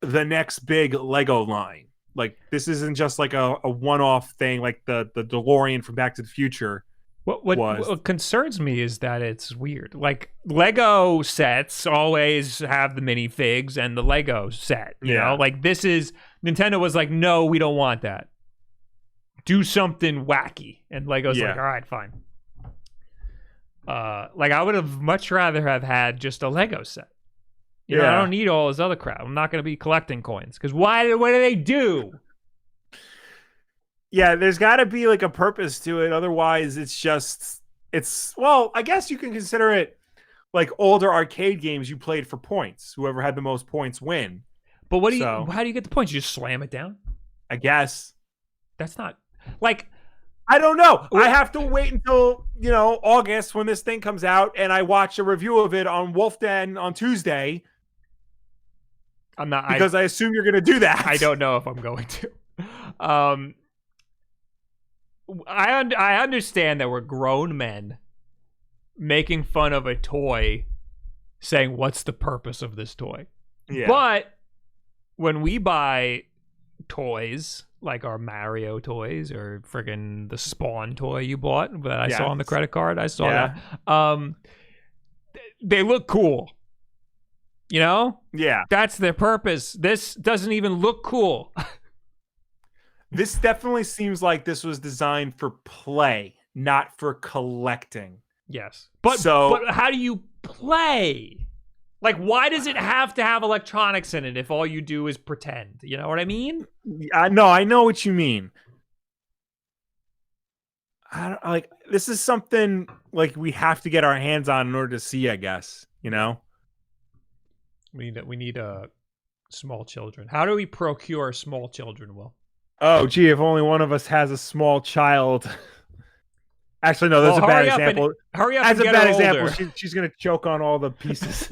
the next big Lego line. Like this isn't just like a one-off thing like the DeLorean from Back to the Future. What concerns me is that it's weird. Like Lego sets always have the minifigs and the Lego set. You know, like this is Nintendo was like, no, we don't want that. Do something wacky, and Lego's like, all right, fine. Like I would have much rather have had just a Lego set. You know, I don't need all this other crap. I'm not going to be collecting coins because what do they do? Yeah, there's got to be like a purpose to it. Otherwise, well, I guess you can consider it like older arcade games you played for points. Whoever had the most points win. But how do you get the points? You just slam it down? I guess. That's not like, I don't know. I have to wait until, August when this thing comes out and I watch a review of it on Wulff Den on Tuesday. I'm not, because I assume you're going to do that. I don't know if I'm going to. I understand that we're grown men making fun of a toy, saying, what's the purpose of this toy? Yeah. But when we buy toys, like our Mario toys or friggin' the Spawn toy you bought that I saw on the credit card, I saw that. They look cool. You know? Yeah. That's their purpose. This doesn't even look cool. This definitely seems like this was designed for play, not for collecting. Yes. But how do you play? Like, why does it have to have electronics in it if all you do is pretend? You know what I mean? I know what you mean. This is something like we have to get our hands on in order to see, I guess, We need small children. How do we procure small children, Will? Oh, gee, if only one of us has a small child. Actually, no, that's a bad example. Hurry up That's and a get bad her example. older. She's going to choke on all the pieces.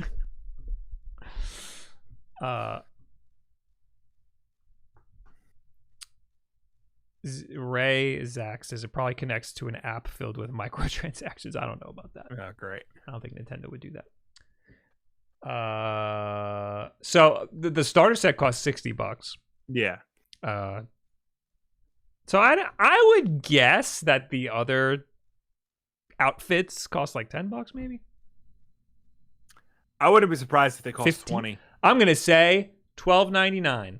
Ray Zach says it probably connects to an app filled with microtransactions. I don't know about that. Oh, great. I don't think Nintendo would do that. So the starter set costs $60. Yeah. So I would guess that the other outfits cost like $10 maybe. I wouldn't be surprised if they cost 15? $20. I'm gonna say $12.99.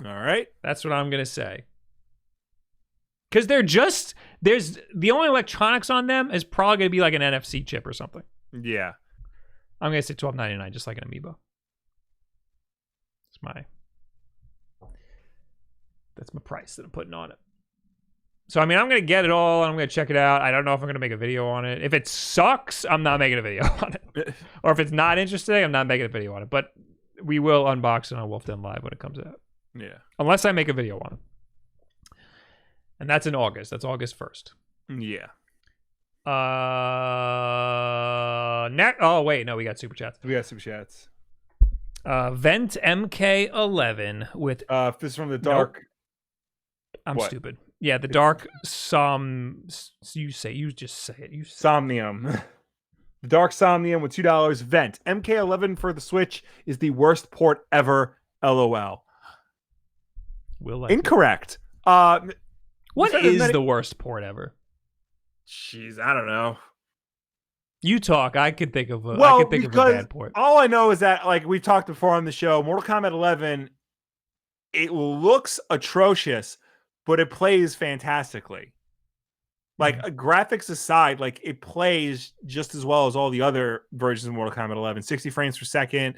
All right, that's what I'm gonna say. Because there's the only electronics on them is probably gonna be like an NFC chip or something. Yeah. I'm gonna say $12.99, just like an amiibo. That's my price that I'm putting on it. So I mean, I'm gonna get it all. And I'm gonna check it out. I don't know if I'm gonna make a video on it. If it sucks, I'm not making a video on it. Or if it's not interesting, I'm not making a video on it. But we will unbox it on Wulff Den Live when it comes out. Yeah. Unless I make a video on it. And that's in August. That's August 1st. Yeah. Oh wait, no, we got super chats. Vent MK11 with this is from the dark. Nope. I'm stupid. Yeah, the dark you just say it. Somnium. The dark Somnium with $2. Vent MK11 for the Switch is the worst port ever. LOL. Incorrect. What is the worst port ever? Jeez, I don't know. You talk. I could think of a bad port. All I know is that, like we've talked before on the show, Mortal Kombat 11, it looks atrocious, but it plays fantastically. Like graphics aside, like it plays just as well as all the other versions of Mortal Kombat 11. 60 frames per second.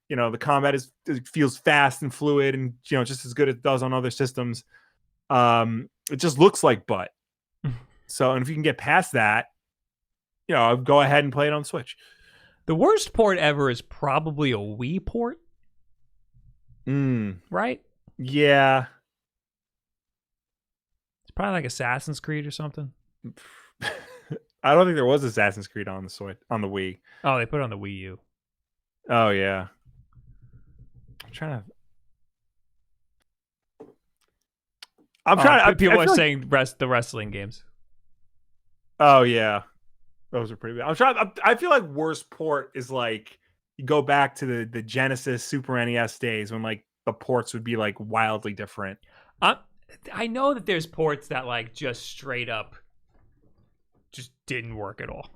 The combat feels fast and fluid, and just as good as it does on other systems. It just looks like butt. So, and if you can get past that, go ahead and play it on Switch. The worst port ever is probably a Wii port. Right? Yeah. It's probably like Assassin's Creed or something. I don't think there was Assassin's Creed on the Switch, on the Wii. Oh, they put it on the Wii U. Oh, yeah. I'm trying to... People are saying the wrestling games. Oh, yeah. Those are pretty bad. I feel like worst port is like you go back to the Genesis, Super NES days when like the ports would be like wildly different. I know that there's ports that like just straight up just didn't work at all.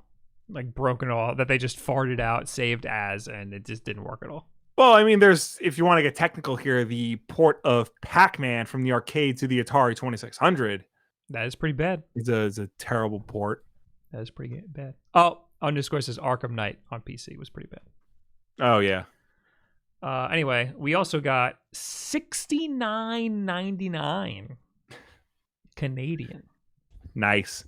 Like broken all, that they just farted out, saved as, and it just didn't work at all. Well, I mean, there's, if you want to get technical here, the port of Pac-Man from the arcade to the Atari 2600. That is pretty bad. It's a terrible port. That is pretty bad. Oh, underscore says Arkham Knight on PC was pretty bad. Oh, yeah. Anyway, we also got $69.99 Canadian. Nice.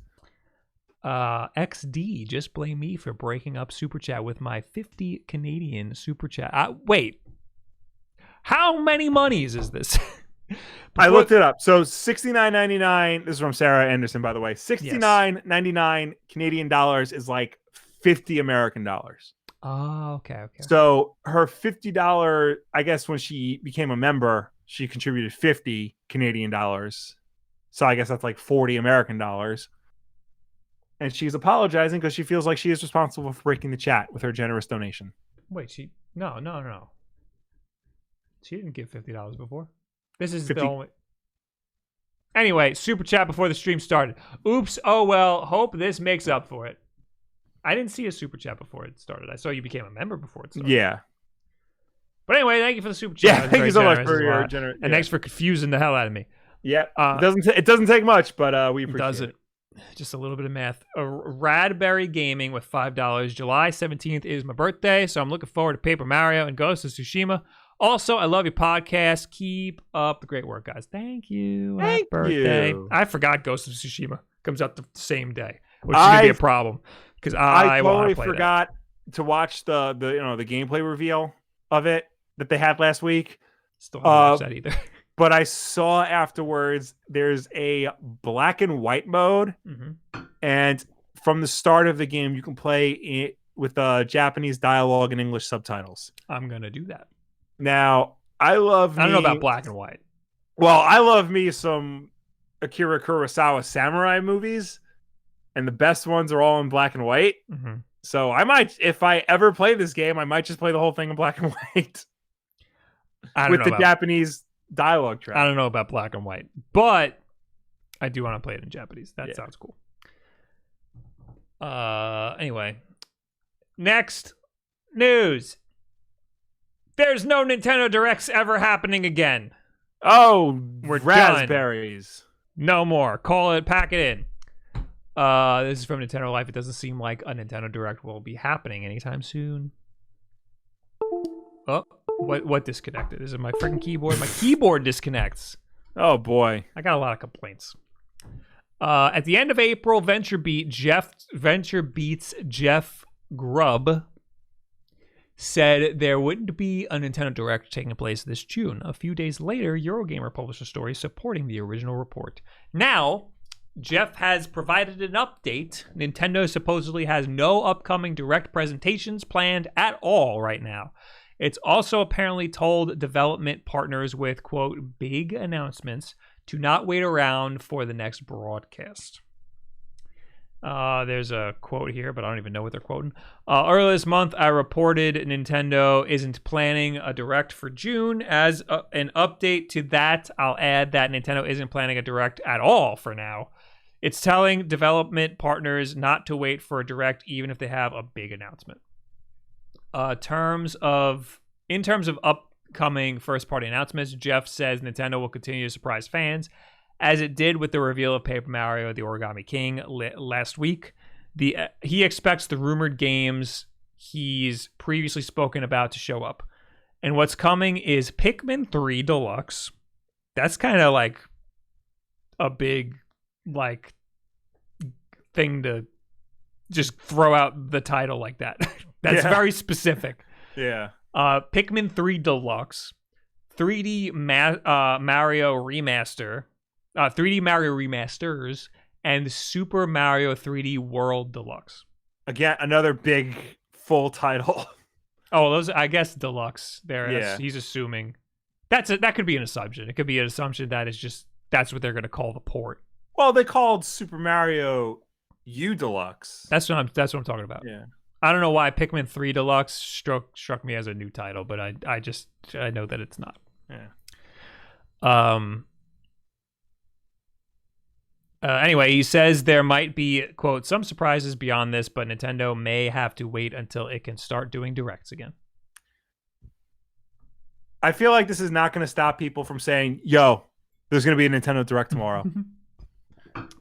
XD, just blame me for breaking up Super Chat with my 50 Canadian Super Chat. Wait. How many monies is this? I looked it up. So $69.99. This is from Sarah Anderson, by the way. $69.99 Canadian dollars is like 50 American dollars. Oh, okay. So her $50, I guess when she became a member, she contributed 50 Canadian dollars. So I guess that's like 40 American dollars. And she's apologizing because she feels like she is responsible for breaking the chat with her generous donation. Wait, no. She didn't give $50 before. This is 50. the only... Anyway, Super Chat before the stream started. Oops, oh well, hope this makes up for it. I didn't see a Super Chat before it started. I saw you became a member before it started. Yeah. But anyway, thank you for the Super Chat. Yeah, thank you so much for your generous... And thanks for confusing the hell out of me. Yeah, it doesn't take much, but we appreciate it. Just a little bit of math. Radberry Gaming with $5. July 17th is my birthday, so I'm looking forward to Paper Mario and Ghost of Tsushima. Also, I love your podcast. Keep up the great work, guys. Thank you. Happy birthday. I forgot Ghost of Tsushima comes out the same day, which is going to be a problem because I totally forgot to watch the gameplay reveal of it that they had last week. Still haven't watched that either. But I saw afterwards there's a black and white mode, and from the start of the game you can play it with Japanese dialogue and English subtitles. I'm gonna do that. Now I don't know about black and white. Well, I love me some Akira Kurosawa samurai movies, and the best ones are all in black and white. So I might, if I ever play this game, I might just play the whole thing in black and white with the Japanese dialogue track. I don't know about black and white, but I do want to play it in Japanese. That sounds cool. Anyway, next news. There's no Nintendo Directs ever happening again. Oh, we're raspberries. Done. No more. Call it, pack it in. This is from Nintendo Life. It doesn't seem like a Nintendo Direct will be happening anytime soon. Oh, what disconnected? Is it my freaking keyboard? My keyboard disconnects. Oh boy, I got a lot of complaints. At the end of April, Venture Beats Jeff Grubb said there wouldn't be a Nintendo Direct taking place this June. A few days later, Eurogamer published a story supporting the original report. Now, Jeff has provided an update. Nintendo supposedly has no upcoming Direct presentations planned at all right now. It's also apparently told development partners with, quote, big announcements to not wait around for the next broadcast. There's a quote here, but I don't even know what they're quoting. Earlier this month, I reported Nintendo isn't planning a Direct for June. As an update to that, I'll add that Nintendo isn't planning a Direct at all for now. It's telling development partners not to wait for a Direct, even if they have a big announcement. In terms of upcoming first-party announcements, Jeff says Nintendo will continue to surprise fans, as it did with the reveal of Paper Mario The Origami King last week. He expects the rumored games he's previously spoken about to show up. And what's coming is Pikmin 3 Deluxe. That's kind of like a big like thing to just throw out the title like that. That's very specific. Yeah. Pikmin 3 Deluxe, 3D Mario Remaster, 3D Mario Remasters, and Super Mario 3D World Deluxe. Again, another big full title. Oh, those, I guess, deluxe. There, Yeah. he's assuming that could be an assumption. It could be an assumption that is just that's what they're going to call the port. Well, they called Super Mario U Deluxe. That's what I'm talking about. Yeah. I don't know why Pikmin 3 Deluxe struck me as a new title, but I know that it's not. Yeah. Anyway, he says there might be, quote, some surprises beyond this, but Nintendo may have to wait until it can start doing directs again. I feel like this is not going to stop people from saying, yo, there's going to be a Nintendo Direct tomorrow.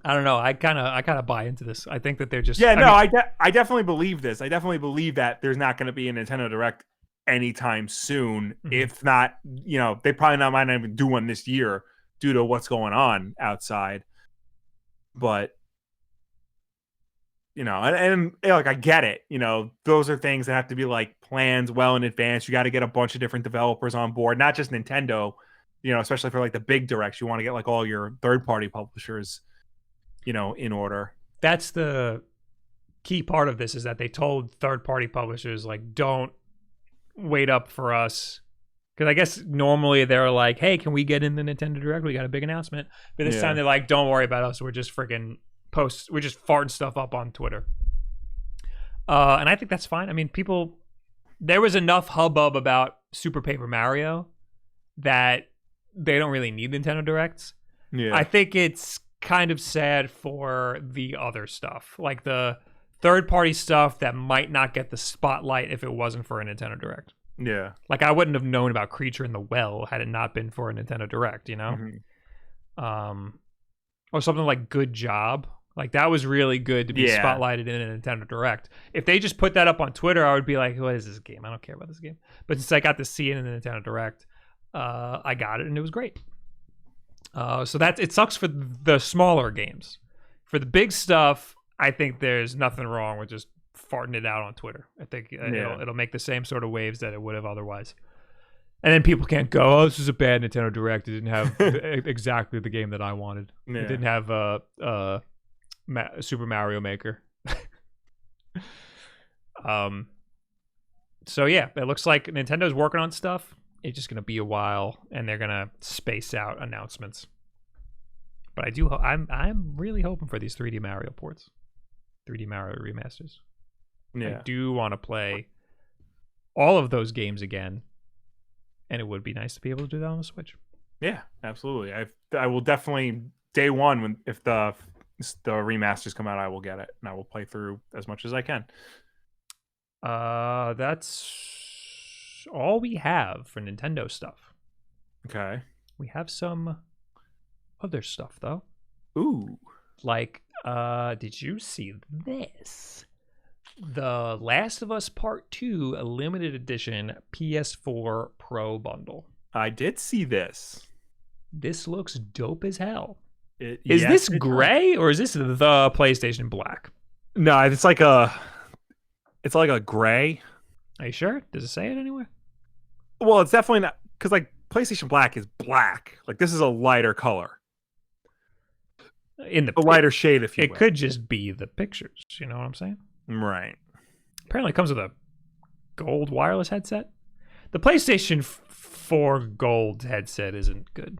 I don't know. I kind of buy into this. I think that they're just... I definitely believe this. I definitely believe that there's not going to be a Nintendo Direct anytime soon. Mm-hmm. If not, they probably might not even do one this year due to what's going on outside. But and like I get it. Those are things that have to be like planned well in advance. You got to get a bunch of different developers on board, not just Nintendo. Especially for like the big directs, you want to get like all your third-party publishers, in order. That's the key part of this, is that they told third-party publishers, like, don't wait up for us. Because I guess normally they're like, hey, can we get in the Nintendo Direct? We got a big announcement. But this time they're like, don't worry about us. We're just freaking we're just farting stuff up on Twitter. And I think that's fine. I mean, there was enough hubbub about Super Paper Mario that they don't really need Nintendo Directs. Yeah. I think it's kind of sad for the other stuff, like the third-party stuff that might not get the spotlight if it wasn't for a Nintendo Direct. Yeah. Like, I wouldn't have known about Creature in the Well had it not been for a Nintendo Direct, Mm-hmm. Or something like Good Job. Like, that was really good to be spotlighted in a Nintendo Direct. If they just put that up on Twitter, I would be like, what is this game? I don't care about this game. But since I got to see it in the Nintendo Direct, I got it, and it was great. So it sucks for the smaller games. For the big stuff, I think there's nothing wrong with just farting it out on Twitter. I think it'll make the same sort of waves that it would have otherwise. And then people can't go, oh, this is a bad Nintendo Direct. It didn't have exactly the game that I wanted. Yeah. It didn't have Super Mario Maker. So yeah, it looks like Nintendo's working on stuff. It's just going to be a while, and they're going to space out announcements. But I'm really hoping for these 3D Mario ports, 3D Mario remasters. Yeah. I do want to play all of those games again, and it would be nice to be able to do that on the Switch. Yeah, absolutely. I will definitely, day one, if the remasters come out, I will get it, and I will play through as much as I can. That's all we have for Nintendo stuff. Okay. We have some other stuff, though. Ooh. Like, did you see this? The Last of Us Part 2 limited edition PS4 Pro bundle. I did see this. This looks dope as hell. Is this gray or is this the PlayStation Black? No, it's like a gray. Are you sure? Does it say it anywhere? Well, it's definitely not, because like PlayStation Black is black. Like, this is a lighter color. In the lighter shade, if you will. It could just be the pictures. You know what I'm saying? Right. Apparently it comes with a gold wireless headset. The PlayStation 4 gold headset isn't good.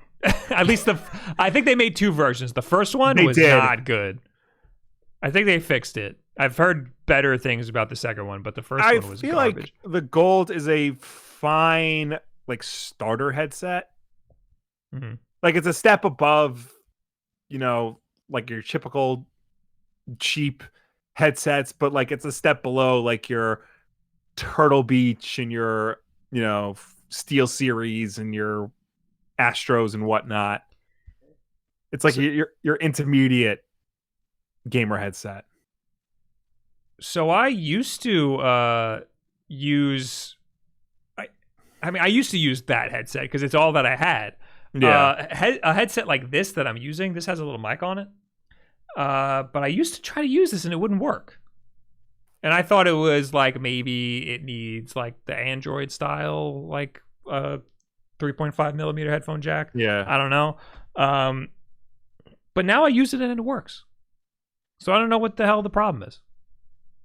At least I think they made two versions. The first one was not good. I think they fixed it. I've heard better things about the second one, but the first one was garbage. I feel like the gold is a fine like starter headset. Mm-hmm. Like, it's a step above, like your typical cheap headsets, but like it's a step below like your Turtle Beach and your Steel Series and your Astros and whatnot. It's like your intermediate gamer headset. So I used to use I used to use that headset because it's all that I had. Yeah. A headset like this that I'm using, this has a little mic on it. But I used to try to use this and it wouldn't work. And I thought it was like maybe it needs like the Android style, like 3.5 millimeter headphone jack. Yeah. I don't know. But now I use it and it works. So I don't know what the hell the problem is.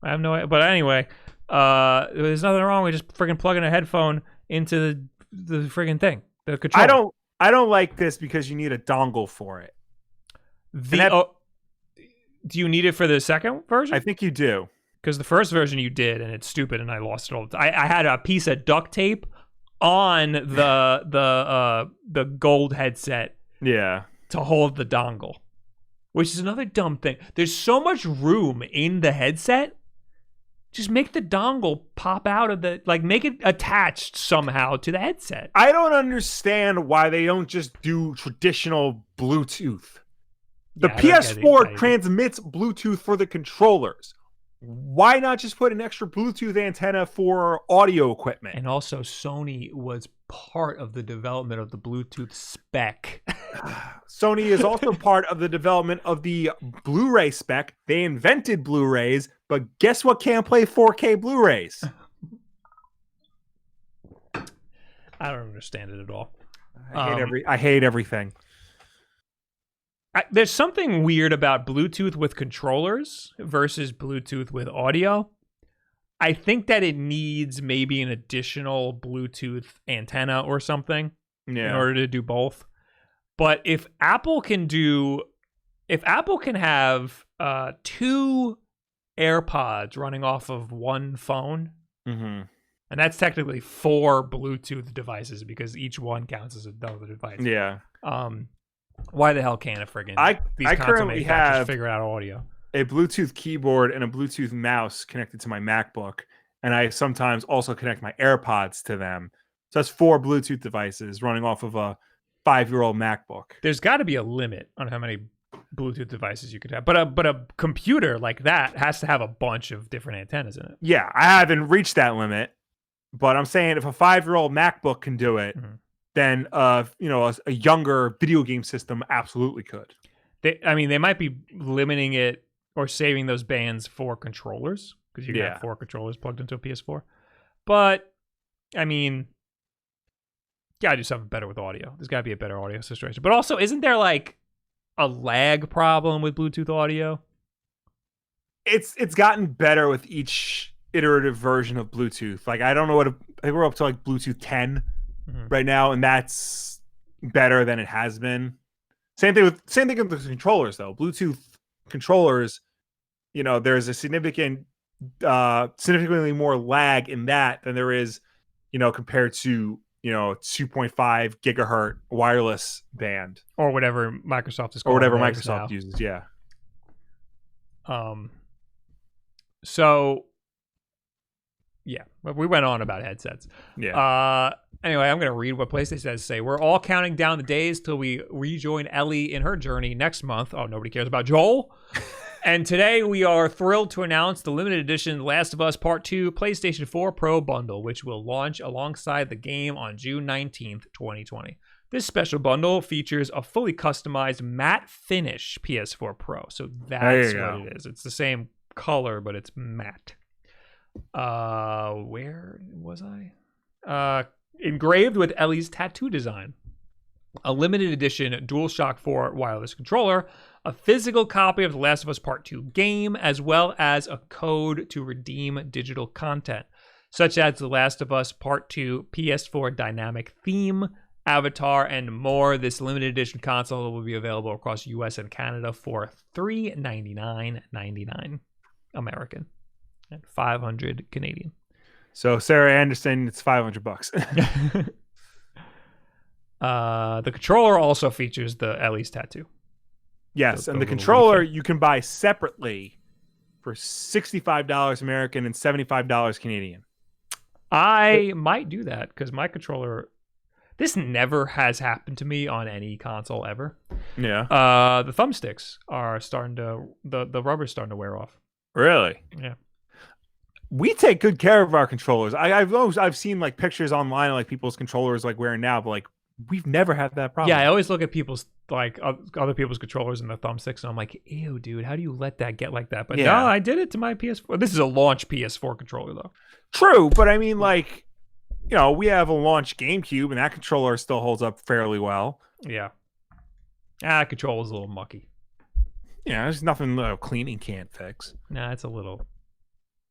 I have no idea. But anyway, there's nothing wrong with just friggin' plugging a headphone into the friggin' thing, the controller. I don't like this because you need a dongle for it. Do you need it for the second version? I think you do. Because the first version you did, and it's stupid, and I lost it all the time. I had a piece of duct tape on the gold headset. Yeah. To hold the dongle, which is another dumb thing. There's so much room in the headset. Just make the dongle pop out of make it attached somehow to the headset. I don't understand why they don't just do traditional Bluetooth. The PS4 transmits Bluetooth for the controllers. Why not just put an extra Bluetooth antenna for audio equipment? And also, Sony was part of the development of the Bluetooth spec. Sony is also part of the development of the Blu-ray spec. They invented Blu-rays, but guess what can't play 4K Blu-rays? I don't understand it at all. I hate everything. There's something weird about Bluetooth with controllers versus Bluetooth with audio. I think that it needs maybe an additional Bluetooth antenna or something in order to do both. But if Apple can have 2 AirPods running off of one phone, and that's technically 4 Bluetooth devices because each one counts as another device. Yeah. Why the hell can't a friggin' I currently have figure out audio? A Bluetooth keyboard and a Bluetooth mouse connected to my MacBook, and I sometimes also connect my AirPods to them. So that's 4 Bluetooth devices running off of a 5-year-old MacBook. There's got to be a limit on how many Bluetooth devices you could have, but a computer like that has to have a bunch of different antennas in it. Yeah, I haven't reached that limit, but I'm saying if a 5-year-old MacBook can do it. Then a younger video game system absolutely could. They might be limiting it or saving those bands for controllers because you can have 4 controllers plugged into a PS4. But I mean, gotta do something better with audio. There's gotta be a better audio situation. But also, isn't there like a lag problem with Bluetooth audio? It's gotten better with each iterative version of Bluetooth. Like I don't know I think we're up to like Bluetooth 10. Right now, and that's better than it has been. Same thing with the controllers, though. Bluetooth controllers, there's a significantly more lag in that than there is, compared to 2.5 gigahertz wireless band or whatever Microsoft is or whatever Microsoft now uses. Yeah. So. Yeah, we went on about headsets. Yeah. Anyway, I'm going to read what PlayStation has to say. We're all counting down the days till we rejoin Ellie in her journey next month. Oh, nobody cares about Joel. And today we are thrilled to announce the limited edition Last of Us Part 2 PlayStation 4 Pro bundle, which will launch alongside the game on June 19th, 2020. This special bundle features a fully customized matte finish PS4 Pro. So that's what it is. It's the same color, but it's matte. Where was I? Engraved with Ellie's tattoo design. A limited edition DualShock 4 wireless controller, a physical copy of The Last of Us Part 2 game, as well as a code to redeem digital content, such as The Last of Us Part 2 PS4 dynamic theme, avatar, and more. This limited edition console will be available across US and Canada for $399.99 American and $500 Canadian. So Sarah Anderson, it's $500. The controller also features the Ellie's tattoo. Yes, and the controller you can buy separately for $65 American and $75 Canadian. I might do that because my controller. This never has happened to me on any console ever. Yeah. The thumbsticks are starting to the rubber's starting to wear off. Really? Yeah. We take good care of our controllers. I've seen like pictures online of like people's controllers like wearing now, but like We've never had that problem. Yeah, I always look at people's like other people's controllers and their thumbsticks, and I'm like, ew, dude, how do you let that get like that? But no, I did it to my PS4. This is a launch PS4 controller though. True, but I mean, like, you know, we have a launch GameCube, and that controller still holds up fairly well. Yeah. Controller's a little mucky. Yeah, there's nothing cleaning can't fix. Nah, it's a little.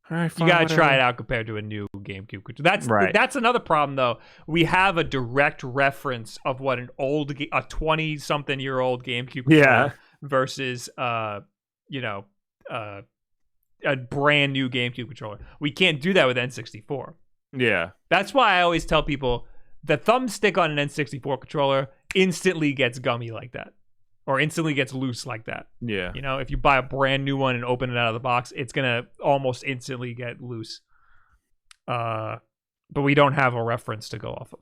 All right, fine, you gotta try it out compared to a new GameCube controller. That's another problem though. We have a direct reference of what a 20-something-year-old GameCube controller versus a brand new GameCube controller. We can't do that with N64. Yeah. That's why I always tell people the thumbstick on an N64 controller instantly gets gummy like that. Or instantly gets loose like that. Yeah. You know, if you buy a brand new one and open it out of the box, it's going to almost instantly get loose. But we don't have a reference to go off of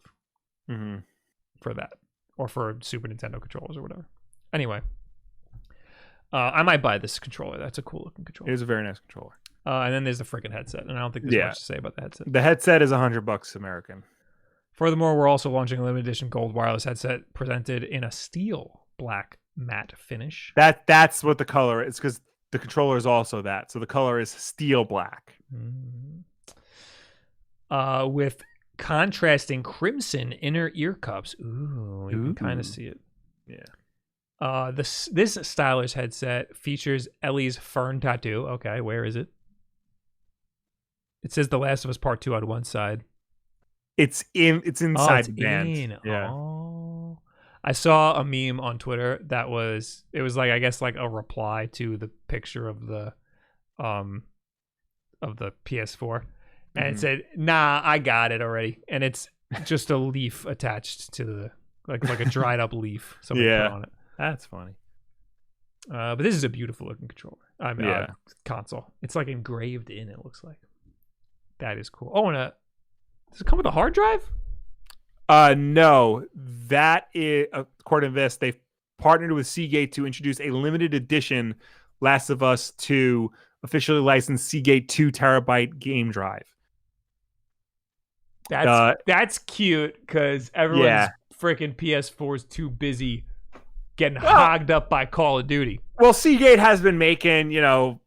for that. Or for Super Nintendo controllers or whatever. Anyway. I might buy this controller. That's a cool looking controller. It is a very nice controller. And then there's the freaking headset. And I don't think there's much to say about the headset. The headset is $100 American. Furthermore, we're also launching a limited edition gold wireless headset presented in a steel black matte finish. That's what the color is, because the controller is also that. So the color is steel black. With contrasting crimson inner ear cups. Ooh, you can kind of see it. Yeah. This stylish headset features Ellie's fern tattoo. Okay, where is it? It says The Last of Us Part 2 on one side. It's inside the band. Yeah. Oh. I saw a meme on Twitter that was like, I guess, like a reply to the picture of the PS4, and it said, "Nah, I got it already," and it's just a leaf attached to the like a dried up leaf. Somebody put on it. That's funny. But this is a beautiful looking controller. I mean, console. It's like engraved in. It looks like. That is cool. Oh, and does it come with a hard drive? No, that is, according to this, they've partnered with Seagate to introduce a limited edition Last of Us 2 officially licensed Seagate 2 terabyte game drive. That's cute because everyone's freaking PS4 is too busy getting hogged up by Call of Duty. Well, Seagate has been making, PS4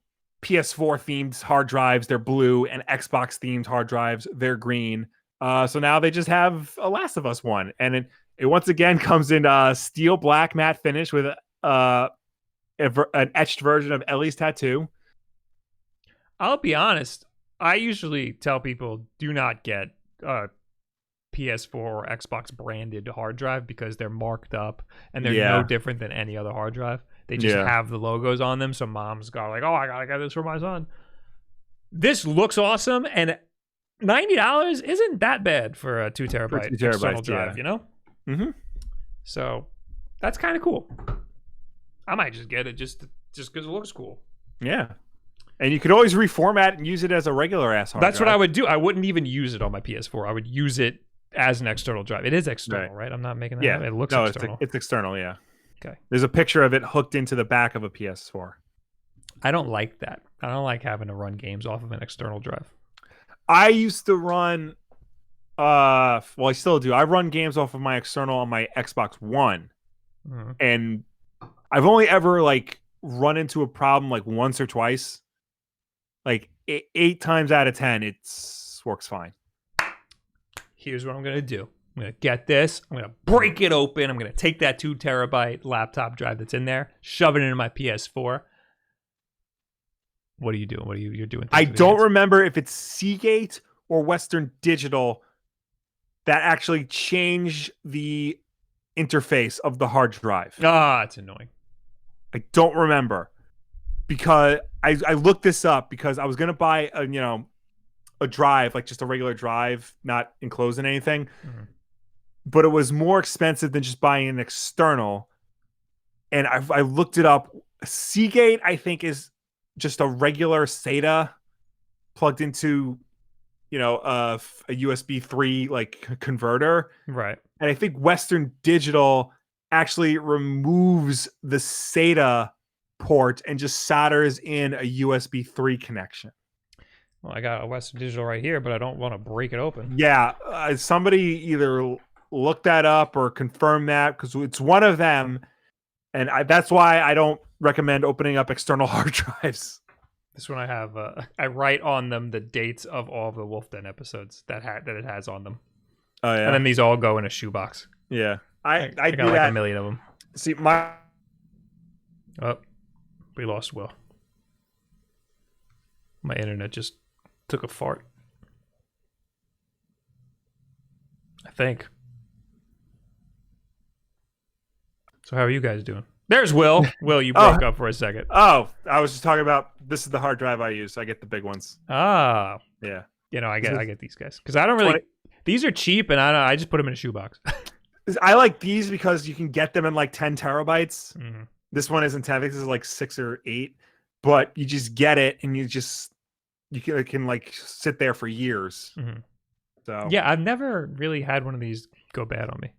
themed hard drives, they're blue, and Xbox themed hard drives, they're green. So now they just have a Last of Us one, and it once again comes in a steel black matte finish with an etched version of Ellie's tattoo. I'll be honest. I usually tell people do not get PS4 or Xbox branded hard drive because they're marked up and they're no different than any other hard drive. They just have the logos on them. So mom's got like, oh, I gotta get this for my son. This looks awesome, and $90 isn't that bad for a 2 terabyte external drive, you know? Mm-hmm. So that's kind of cool. I might just get it just because it looks cool. Yeah. And you could always reformat and use it as a regular ass hard drive. That's what I would do. I wouldn't even use it on my PS4. I would use it as an external drive. It is external, right? I'm not making that up. It looks external. It's external, yeah. Okay. There's a picture of it hooked into the back of a PS4. I don't like that. I don't like having to run games off of an external drive. I used to run I still do. I run games off of my external on my Xbox One. Mm-hmm. And I've only ever run into a problem once or twice. 8 times out of 10 it works fine. Here's what I'm going to do. I'm going to get this. I'm going to break it open. I'm going to take that 2 terabyte laptop drive that's in there, shove it into my PS4. What are you doing? You're doing? I don't remember if it's Seagate or Western Digital that actually changed the interface of the hard drive. It's annoying. I don't remember because I looked this up because I was going to buy a drive, just a regular drive, not enclosed in anything. Mm-hmm. But it was more expensive than just buying an external. And I looked it up. Seagate, I think, is just a regular SATA plugged into, a USB 3 converter. Right. And I think Western Digital actually removes the SATA port and just solders in a USB 3 connection. Well, I got a Western Digital right here, but I don't want to break it open. Yeah. Somebody either look that up or confirm that because it's one of them, and that's why I don't recommend opening up external hard drives. This one I have. I write on them the dates of all of the Wulff Den episodes that it has on them. Oh yeah, and then these all go in a shoebox. Yeah, I got do like that. a million of them. See, we lost Will. My internet just took a fart. I think. So how are you guys doing? There's Will. Will, you broke up for a second. Oh, I was just talking about this is the hard drive I use. I get the big ones. Ah. Yeah. I get these guys because I don't really. These are cheap, and I just put them in a shoebox. I like these because you can get them in like 10 terabytes. Mm-hmm. This one isn't 10. I think this is like 6 or 8. But you just get it, and you can like sit there for years. Mm-hmm. So yeah, I've never really had one of these go bad on me.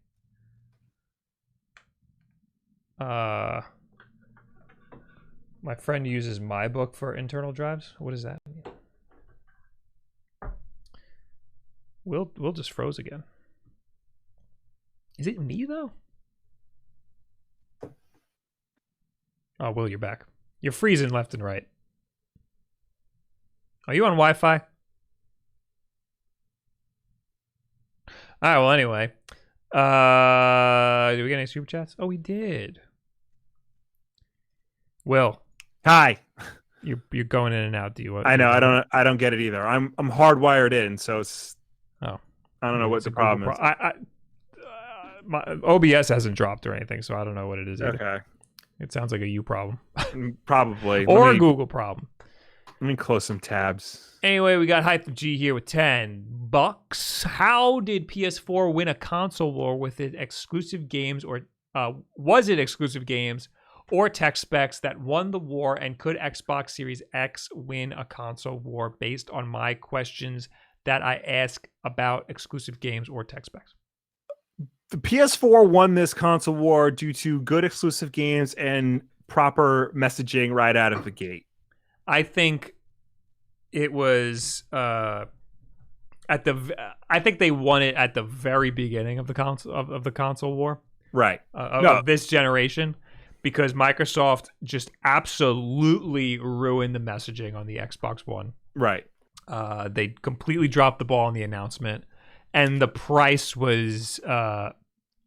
My friend uses my book for internal drives. What does that mean? Will just froze again. Is it me though? Oh, Will, you're back. You're freezing left and right. Are you on Wi-Fi? All right. Well, anyway, did we get any super chats? Oh, we did. Will, hi. You're going in and out. Do you? I know. I don't get it either. I'm hardwired in, so it's. Oh, I don't know what the problem is. My OBS hasn't dropped or anything, so I don't know what it is either. Okay. It sounds like a you problem. Probably. Or a Google problem. Let me close some tabs. Anyway, we got Hype G here with $10. How did PS4 win a console war with its exclusive games, or was it exclusive games or tech specs that won the war, and could Xbox Series X win a console war based on my questions that I ask about exclusive games or tech specs? The PS4 won this console war due to good exclusive games and proper messaging right out of the gate. I think it was I think they won it at the very beginning of the console war, right? Of this generation, because Microsoft just absolutely ruined the messaging on the Xbox One. Right. They completely dropped the ball on the announcement, and the price was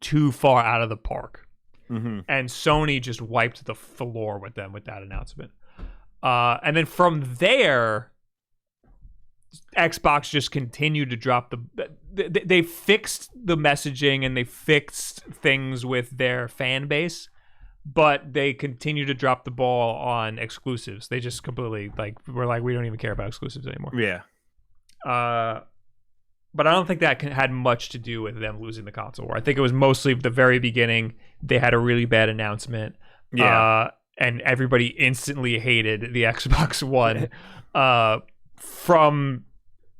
too far out of the park. Mm-hmm. And Sony just wiped the floor with them with that announcement. And then from there, Xbox just continued to drop they fixed the messaging and they fixed things with their fan base, but they continue to drop the ball on exclusives. They just completely we don't even care about exclusives anymore. Yeah. But I don't think that had much to do with them losing the console war. I think it was mostly the very beginning. They had a really bad announcement. Yeah. And everybody instantly hated the Xbox One from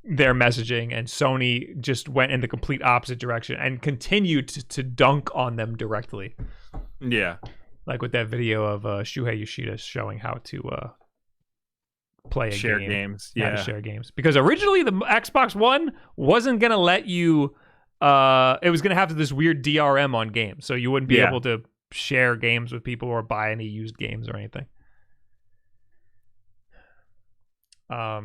their messaging, and Sony just went in the complete opposite direction and continued to dunk on them directly. Yeah. Like with that video of Shuhei Yoshida showing how to play a share game. Games. How Yeah. to share games. Because originally the Xbox One wasn't going to let you, it was going to have this weird DRM on games. So you wouldn't be able to share games with people or buy any used games or anything. All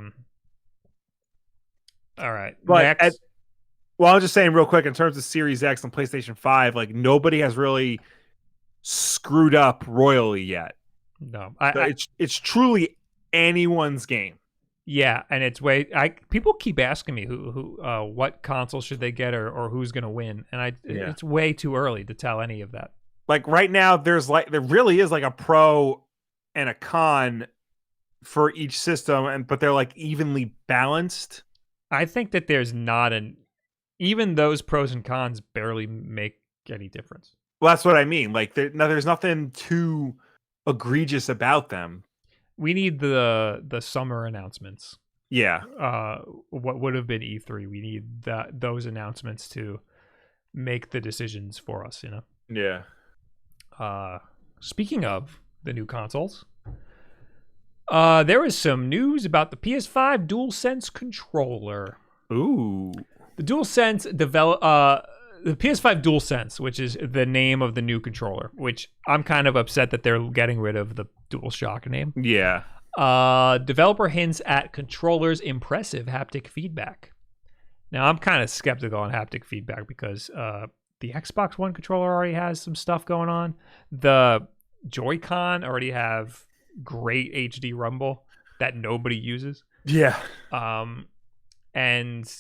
right. But well, I was just saying real quick in terms of Series X and PlayStation 5, like nobody has really screwed up royally yet. No, it's truly anyone's game. Yeah, and it's people keep asking me who what console should they get or who's gonna win, and it's way too early to tell any of that. Like right now, there really is like a pro and a con for each system, but they're like evenly balanced. I think that there's not even those pros and cons barely make any difference. Well, that's what I mean. Like there's nothing too egregious about them. We need the summer announcements. Yeah. What would have been E3? We need those announcements to make the decisions for us. You know. Yeah. Speaking of the new consoles, there was some news about the PS5 DualSense controller. Ooh. The DualSense the PS5 DualSense, which is the name of the new controller, which I'm kind of upset that they're getting rid of the DualShock name. Yeah. Developer hints at controller's impressive haptic feedback. Now, I'm kind of skeptical on haptic feedback because the Xbox One controller already has some stuff going on. The Joy-Con already have great HD rumble that nobody uses. Yeah. And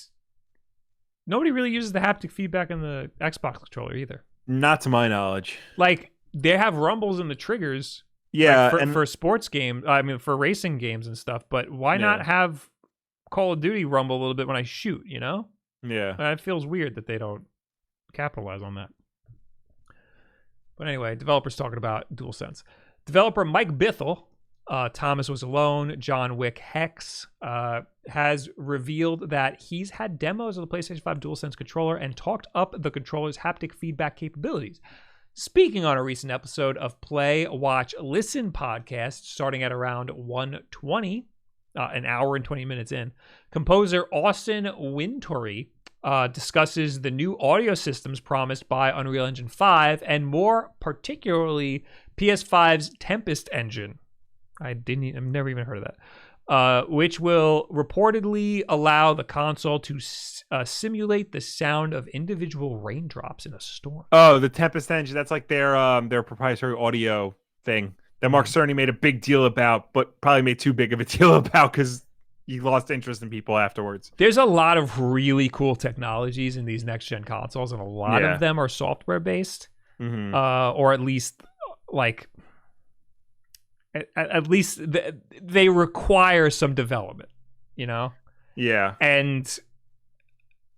nobody really uses the haptic feedback in the Xbox controller either. Not to my knowledge. Like, they have rumbles in the triggers. Yeah, like for sports games, I mean, for racing games and stuff. But why not have Call of Duty rumble a little bit when I shoot? You know? Yeah. It feels weird that they don't capitalize on that. But anyway, developers talking about DualSense. Developer Mike Bithell, Thomas Was Alone, John Wick Hex, has revealed that he's had demos of the PlayStation 5 DualSense controller and talked up the controller's haptic feedback capabilities. Speaking on a recent episode of Play, Watch, Listen podcast, starting at around 1:20, an hour and 20 minutes in, composer Austin Wintory discusses the new audio systems promised by Unreal Engine 5 and more particularly PS5's Tempest engine. I've never even heard of that. Which will reportedly allow the console to simulate the sound of individual raindrops in a storm. Oh, the Tempest engine. That's like their proprietary audio thing that Mark Cerny made a big deal about, but probably made too big of a deal about because he lost interest in people afterwards. There's a lot of really cool technologies in these next-gen consoles, and a lot of them are software-based, or at least, like... At least they require some development, you know? Yeah. And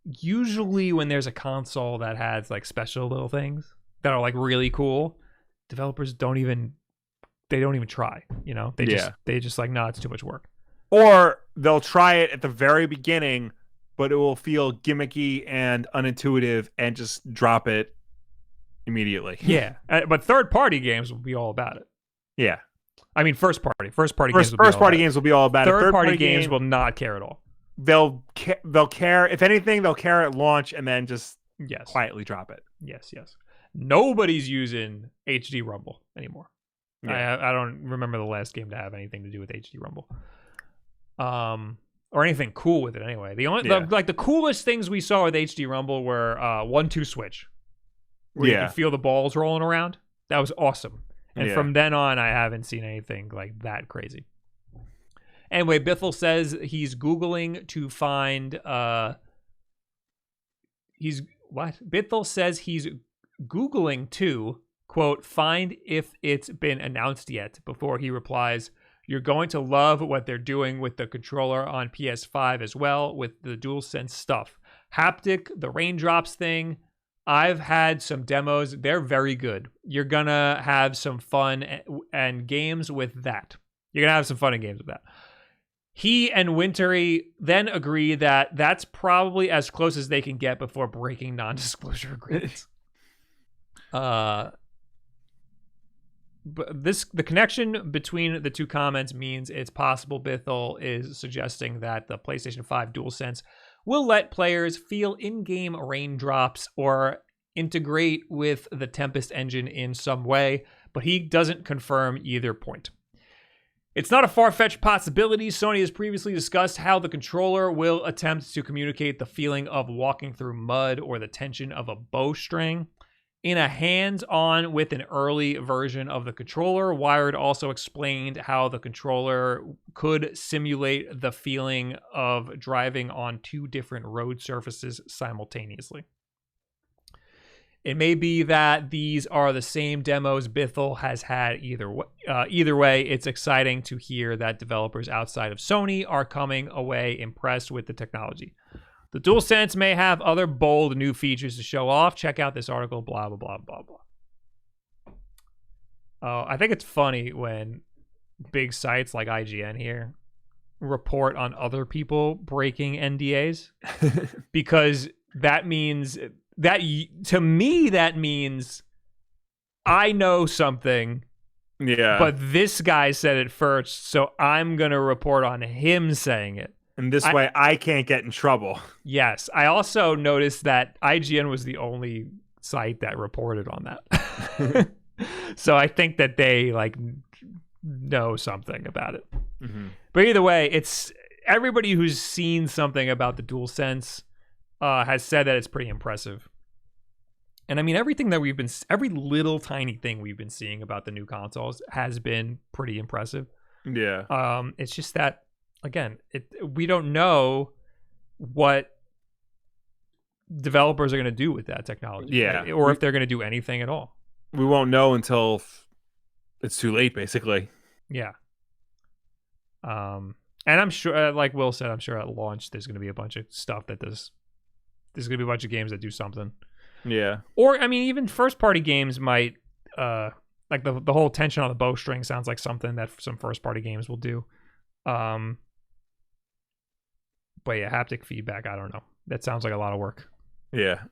usually when there's a console that has like special little things that are like really cool, developers don't even try, you know? They just like, no, it's too much work. Or they'll try it at the very beginning, but it will feel gimmicky and unintuitive and just drop it immediately. Yeah. But third-party games will be all about it. Yeah. I mean, first party games will be all about it. Third-party games will not care at all. They'll care. If anything, they'll care at launch and then just quietly drop it. Yes. Nobody's using HD Rumble anymore. Yeah. I don't remember the last game to have anything to do with HD Rumble, or anything cool with it. Anyway, the coolest things we saw with HD Rumble were 1-2 switch, where you could feel the balls rolling around. That was awesome. And from then on, I haven't seen anything like that crazy. Anyway, Bithell says he's Googling to find... Bithell says he's Googling to, quote, find if it's been announced yet, before he replies, you're going to love what they're doing with the controller on PS5 as well, with the DualSense stuff. Haptic, the raindrops thing... I've had some demos. They're very good. You're going to have some fun and games with that. You're going to have some fun and games with that. He and Wintory then agree that that's probably as close as they can get before breaking non-disclosure agreements. But the connection between the two comments means it's possible Bithell is suggesting that the PlayStation 5 DualSense will let players feel in-game raindrops or integrate with the Tempest engine in some way, but he doesn't confirm either point. It's not a far-fetched possibility. Sony has previously discussed how the controller will attempt to communicate the feeling of walking through mud or the tension of a bowstring. In a hands-on with an early version of the controller, Wired also explained how the controller could simulate the feeling of driving on two different road surfaces simultaneously. It may be that these are the same demos Bithell has had either way. Either way, it's exciting to hear that developers outside of Sony are coming away impressed with the technology. The DualSense may have other bold new features to show off. Check out this article, blah, blah, blah, blah, blah. I think it's funny when big sites like IGN here report on other people breaking NDAs because that means that, to me, that means I know something, but this guy said it first, so I'm going to report on him saying it. And this way I can't get in trouble. Yes. I also noticed that IGN was the only site that reported on that. So I think that they like know something about it. Mm-hmm. But either way, it's everybody who's seen something about the DualSense has said that it's pretty impressive. And I mean, every little tiny thing we've been seeing about the new consoles has been pretty impressive. Yeah. It's just that, again, we don't know what developers are going to do with that technology. Yeah. Right? Or if they're going to do anything at all. We won't know until it's too late, basically. Yeah. And I'm sure, like Will said, I'm sure at launch there's going to be a bunch of stuff that does. There's going to be a bunch of games that do something. Yeah. Or, I mean, even first-party games might, like the whole tension on the bowstring sounds like something that some first-party games will do. But yeah, haptic feedback, I don't know. That sounds like a lot of work. Yeah.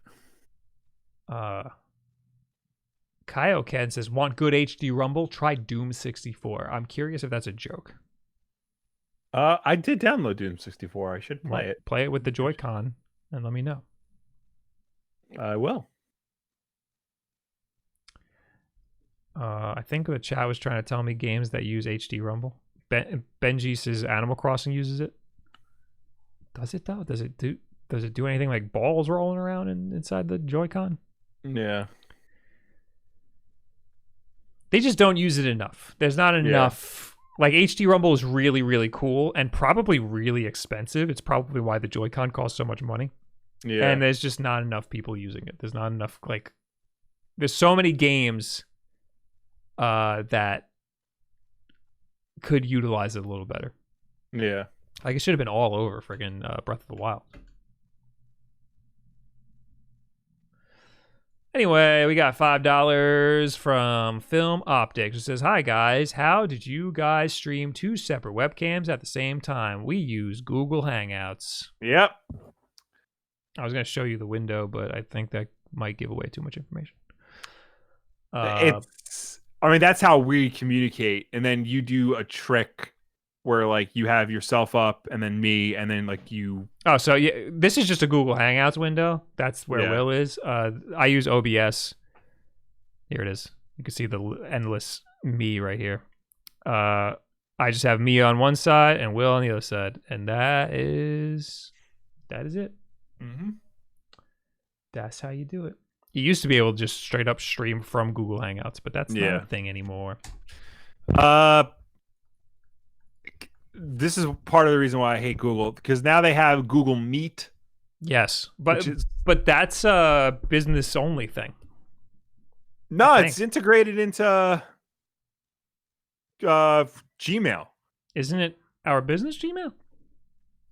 Kaioken says, want good HD rumble? Try Doom 64. I'm curious if that's a joke. I did download Doom 64. I should play it. Play it with the Joy-Con and let me know. I will. I think the chat was trying to tell me games that use HD rumble. Benji says Animal Crossing uses it. Does it though? Does it do anything like balls rolling around inside the Joy-Con? Yeah. They just don't use it enough. There's not enough. Yeah. Like HD rumble is really, really cool and probably really expensive. It's probably why the Joy-Con costs so much money. Yeah. And there's just not enough people using it. There's not enough, like, there's so many games that could utilize it a little better. Yeah. Like, it should have been all over friggin' Breath of the Wild. Anyway, we got $5 from Film Optics. It says, hi, guys. How did you guys stream 2 separate webcams at the same time? We use Google Hangouts. Yep. I was going to show you the window, but I think that might give away too much information. That's how we communicate. And then you do a trick where, like, you have yourself up and then me and then, like, you... Oh, so yeah, this is just a Google Hangouts window. That's where Will is. I use OBS. Here it is. You can see the endless me right here. I just have me on one side and Will on the other side. And that is it. Mm-hmm. That's how you do it. You used to be able to just straight up stream from Google Hangouts, but that's not a thing anymore. This is part of the reason why I hate Google, because now they have Google Meet. Yes, but that's a business only thing. No, it's integrated into Gmail. Isn't it our business Gmail?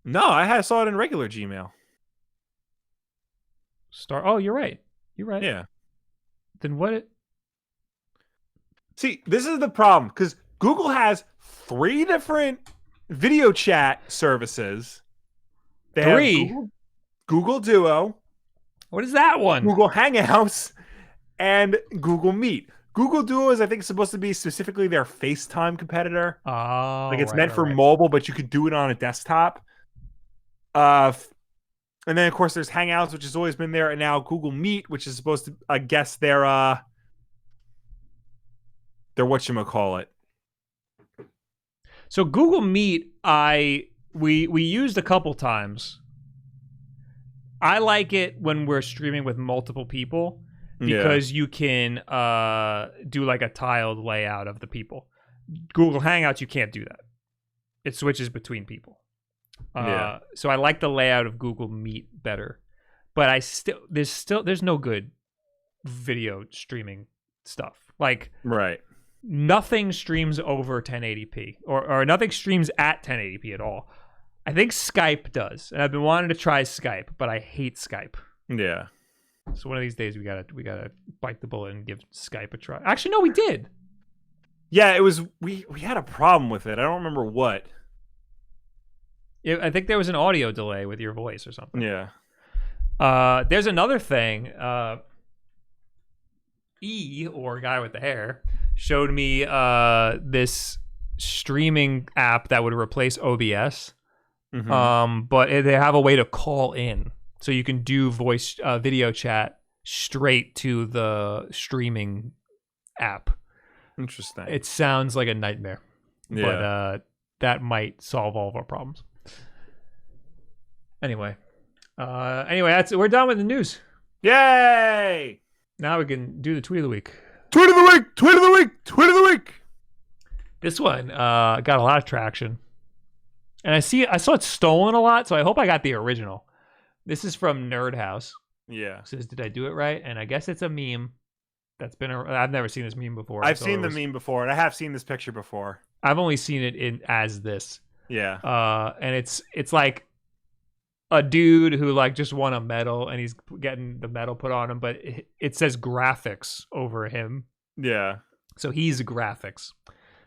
No, I saw it in regular Gmail. Oh, you're right. You're right. Yeah. Then what? See, this is the problem, because Google has 3 different video chat services. They 3? Have Google Duo. What is that one? Google Hangouts and Google Meet. Google Duo is, I think, supposed to be specifically their FaceTime competitor. Oh, like it's meant for mobile, but you could do it on a desktop. And then, of course, there's Hangouts, which has always been there, and now Google Meet, which is supposed to, I guess, their whatchamacallit. So Google Meet, we used a couple times. I like it when we're streaming with multiple people because you can do like a tiled layout of the people. Google Hangouts, you can't do that. It switches between people. So I like the layout of Google Meet better, but there's no good video streaming stuff. Like nothing streams over 1080p or nothing streams at 1080p at all. I think Skype does, and I've been wanting to try Skype, but I hate Skype. Yeah. So one of these days we gotta bite the bullet and give Skype a try. Actually, no, we did. Yeah, it was we had a problem with it. I don't remember what. I think there was an audio delay with your voice or something. Yeah. There's another thing. Or guy with the hair showed me this streaming app that would replace OBS. But they have a way to call in, so you can do voice video chat straight to the streaming app. Interesting. It sounds like a nightmare, but that might solve all of our problems. Anyway, we're done with the news. Yay! Now we can do the tweet of the week. Tweet of the week! Tweet of the week! Tweet of the week! This one got a lot of traction. And I saw it stolen a lot, so I hope I got the original. This is from Nerd House. Yeah. It says, did I do it right? And I guess it's a meme. I've never seen this meme before. I've seen the meme before, and I have seen this picture before. I've only seen it as this. Yeah. And it's like a dude who like just won a medal, and he's getting the medal put on him, but it says graphics over him. Yeah. So he's graphics.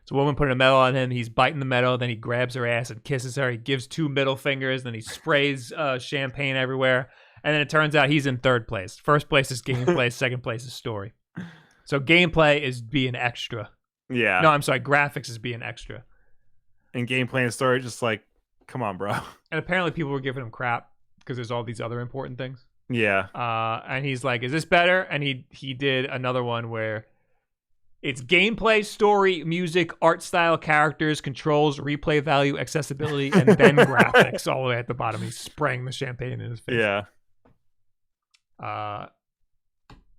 So a woman put a medal on him. He's biting the medal. Then he grabs her ass and kisses her. He gives 2 middle fingers. Then he sprays champagne everywhere. And then it turns out he's in 3rd place. First place is gameplay. Second place is story. So gameplay is being extra. Yeah. No, I'm sorry. Graphics is being extra. And gameplay and story, just like, come on, bro. And apparently people were giving him crap because there's all these other important things. Yeah. And he's like, is this better? And he did another one where it's gameplay, story, music, art style, characters, controls, replay value, accessibility, and then graphics all the way at the bottom. He's spraying the champagne in his face. Yeah. I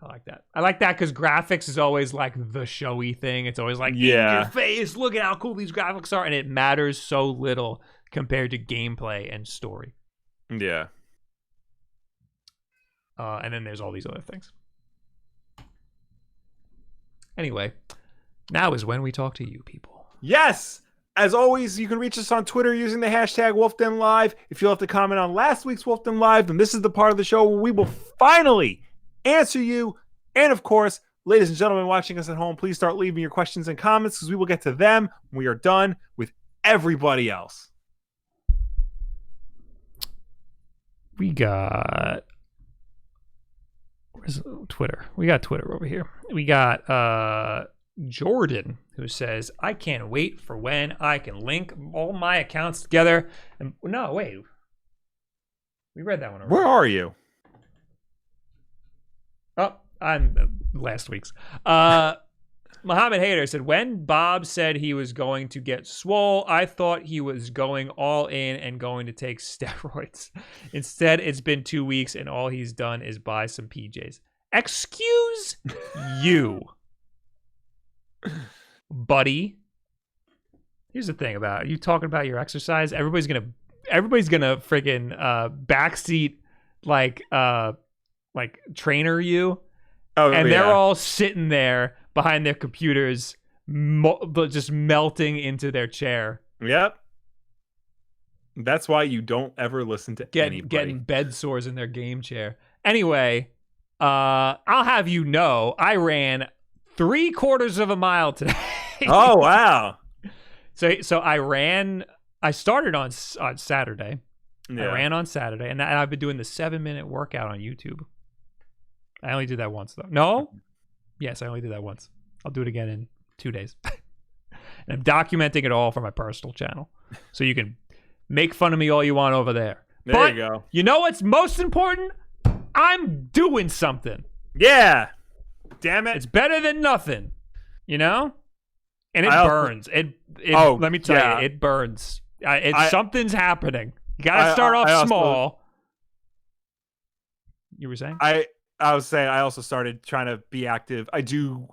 like that. I like that because graphics is always like the showy thing. It's always like, in your face, look at how cool these graphics are. And it matters so little compared to gameplay and story. Yeah. And then there's all these other things. Anyway, now is when we talk to you people. Yes! As always, you can reach us on Twitter using the hashtag Wulff Den Live. If you'll have to comment on last week's Wulff Den Live, then this is the part of the show where we will finally answer you. And of course, ladies and gentlemen watching us at home, please start leaving your questions and comments because we will get to them when we are done with everybody else. We got... Where's Twitter? We got Twitter over here. We got Jordan, who says, I can't wait for when I can link all my accounts together. And no, wait. We read that one already. Where are you? Oh, I'm last week's. Muhammad Hader said, when Bob said he was going to get swole, I thought he was going all in and going to take steroids. Instead, it's been 2 weeks and all he's done is buy some PJs. Excuse you, buddy. Here's the thing about you talking about your exercise. Everybody's gonna friggin' backseat like trainer you. Oh, and they're all sitting there behind their computers, just melting into their chair. Yep. That's why you don't ever listen to anybody. Getting bed sores in their game chair. Anyway, I'll have you know, I ran 3/4 of a mile today. Oh, wow. So I started on Saturday. Yeah. I ran on Saturday, and I've been doing the 7-minute workout on YouTube. I only did that once, though. No? Yes, I only did that once. I'll do it again in 2 days. And I'm documenting it all for my personal channel. So you can make fun of me all you want over there. There you go. You know what's most important? I'm doing something. Yeah. Damn it. It's better than nothing. You know? And it burns. Let me tell you, it burns. Something's happening. You got to start off small. You were saying? I was saying I also started trying to be active. I do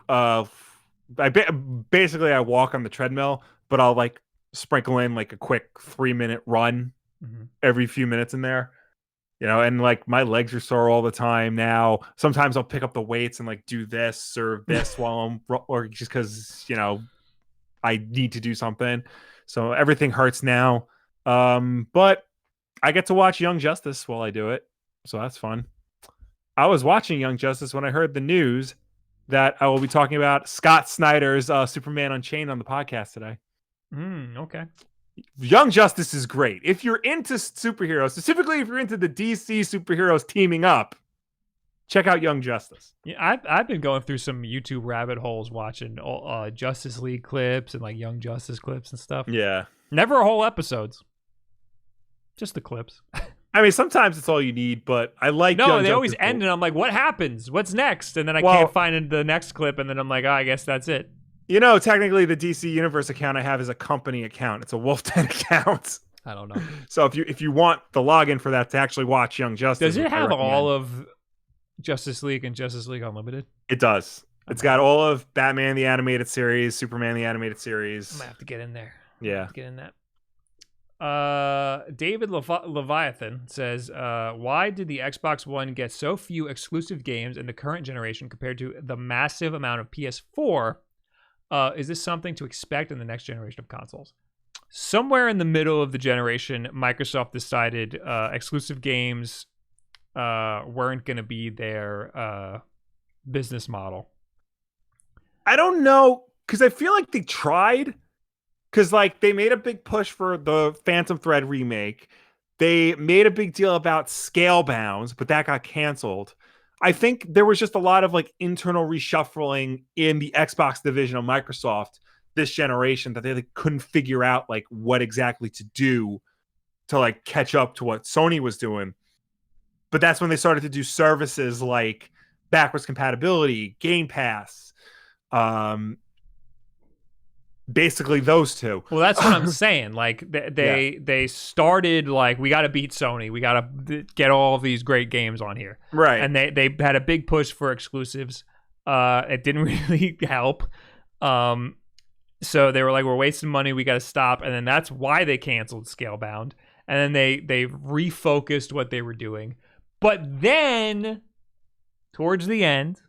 basically I walk on the treadmill, but I'll like sprinkle in like a quick 3-minute run every few minutes in there. You know, and like my legs are sore all the time now. Sometimes I'll pick up the weights and like do this or this or just because, you know, I need to do something. So everything hurts now. But I get to watch Young Justice while I do it. So that's fun. I was watching Young Justice when I heard the news that I will be talking about Scott Snyder's Superman Unchained on the podcast today. Okay. Young Justice is great. If you're into superheroes, specifically if you're into the DC superheroes teaming up, check out Young Justice. Yeah, I've been going through some YouTube rabbit holes watching Justice League clips and like Young Justice clips and stuff. Yeah. Never whole episodes. Just the clips. I mean, sometimes it's all you need, but I like. No, they always end, and I'm like, what happens? What's next? And then I can't find the next clip, and then I'm like, oh, I guess that's it. You know, technically, the DC Universe account I have is a company account. It's a Wulff Den account. I don't know. So if you want the login for that to actually watch Young Justice, does it have all of Justice League and Justice League Unlimited? It does. Okay. It's got all of Batman the Animated Series, Superman the Animated Series. I might have to get in there. Yeah, get in that. David Leviathan says, why did the Xbox One get so few exclusive games in the current generation compared to the massive amount of PS4? Is this something to expect in the next generation of consoles? Somewhere in the middle of the generation, Microsoft decided exclusive games weren't going to be their business model. I don't know, because I feel like they tried. Because, like, they made a big push for the Phantom Thread remake. They made a big deal about Scalebound, but that got canceled. I think there was just a lot of, like, internal reshuffling in the Xbox division of Microsoft this generation that they like, couldn't figure out, like, what exactly to do to, like, catch up to what Sony was doing. But that's when they started to do services like backwards compatibility, Game Pass, basically those two. Well, that's what I'm saying. Like they started like, we got to beat Sony. We got to get all of these great games on here. Right. And they had a big push for exclusives. It didn't really help. So they were like, we're wasting money. We got to stop. And then that's why they canceled Scalebound. And then they refocused what they were doing. But then towards the end,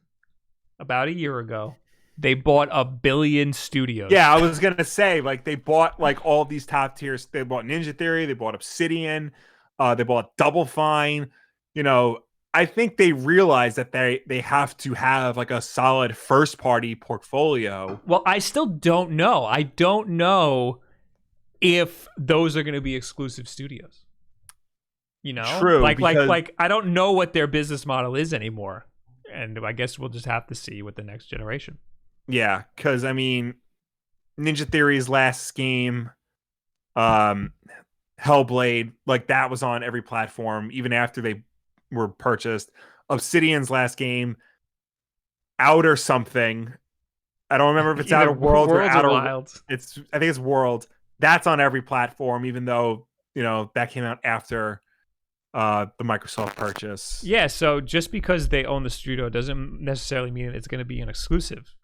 about a year ago, they bought 1 billion studios. Yeah, I was gonna say, like, they bought like all these top tiers. They bought Ninja Theory, they bought Obsidian, they bought Double Fine. You know, I think they realized that they have to have like a solid first party portfolio. Well, I still don't know. I don't know if those are gonna be exclusive studios. You know? True. Like I don't know what their business model is anymore. And I guess we'll just have to see with the next generation. Yeah, because I mean, Ninja Theory's last game, Hellblade, like that was on every platform, even after they were purchased. Obsidian's last game, Outer something. I don't remember if it's Outer Worlds or Outer Wilds. I think it's World. That's on every platform, even though, you know, that came out after the Microsoft purchase. Yeah, so just because they own the studio doesn't necessarily mean it's going to be an exclusive.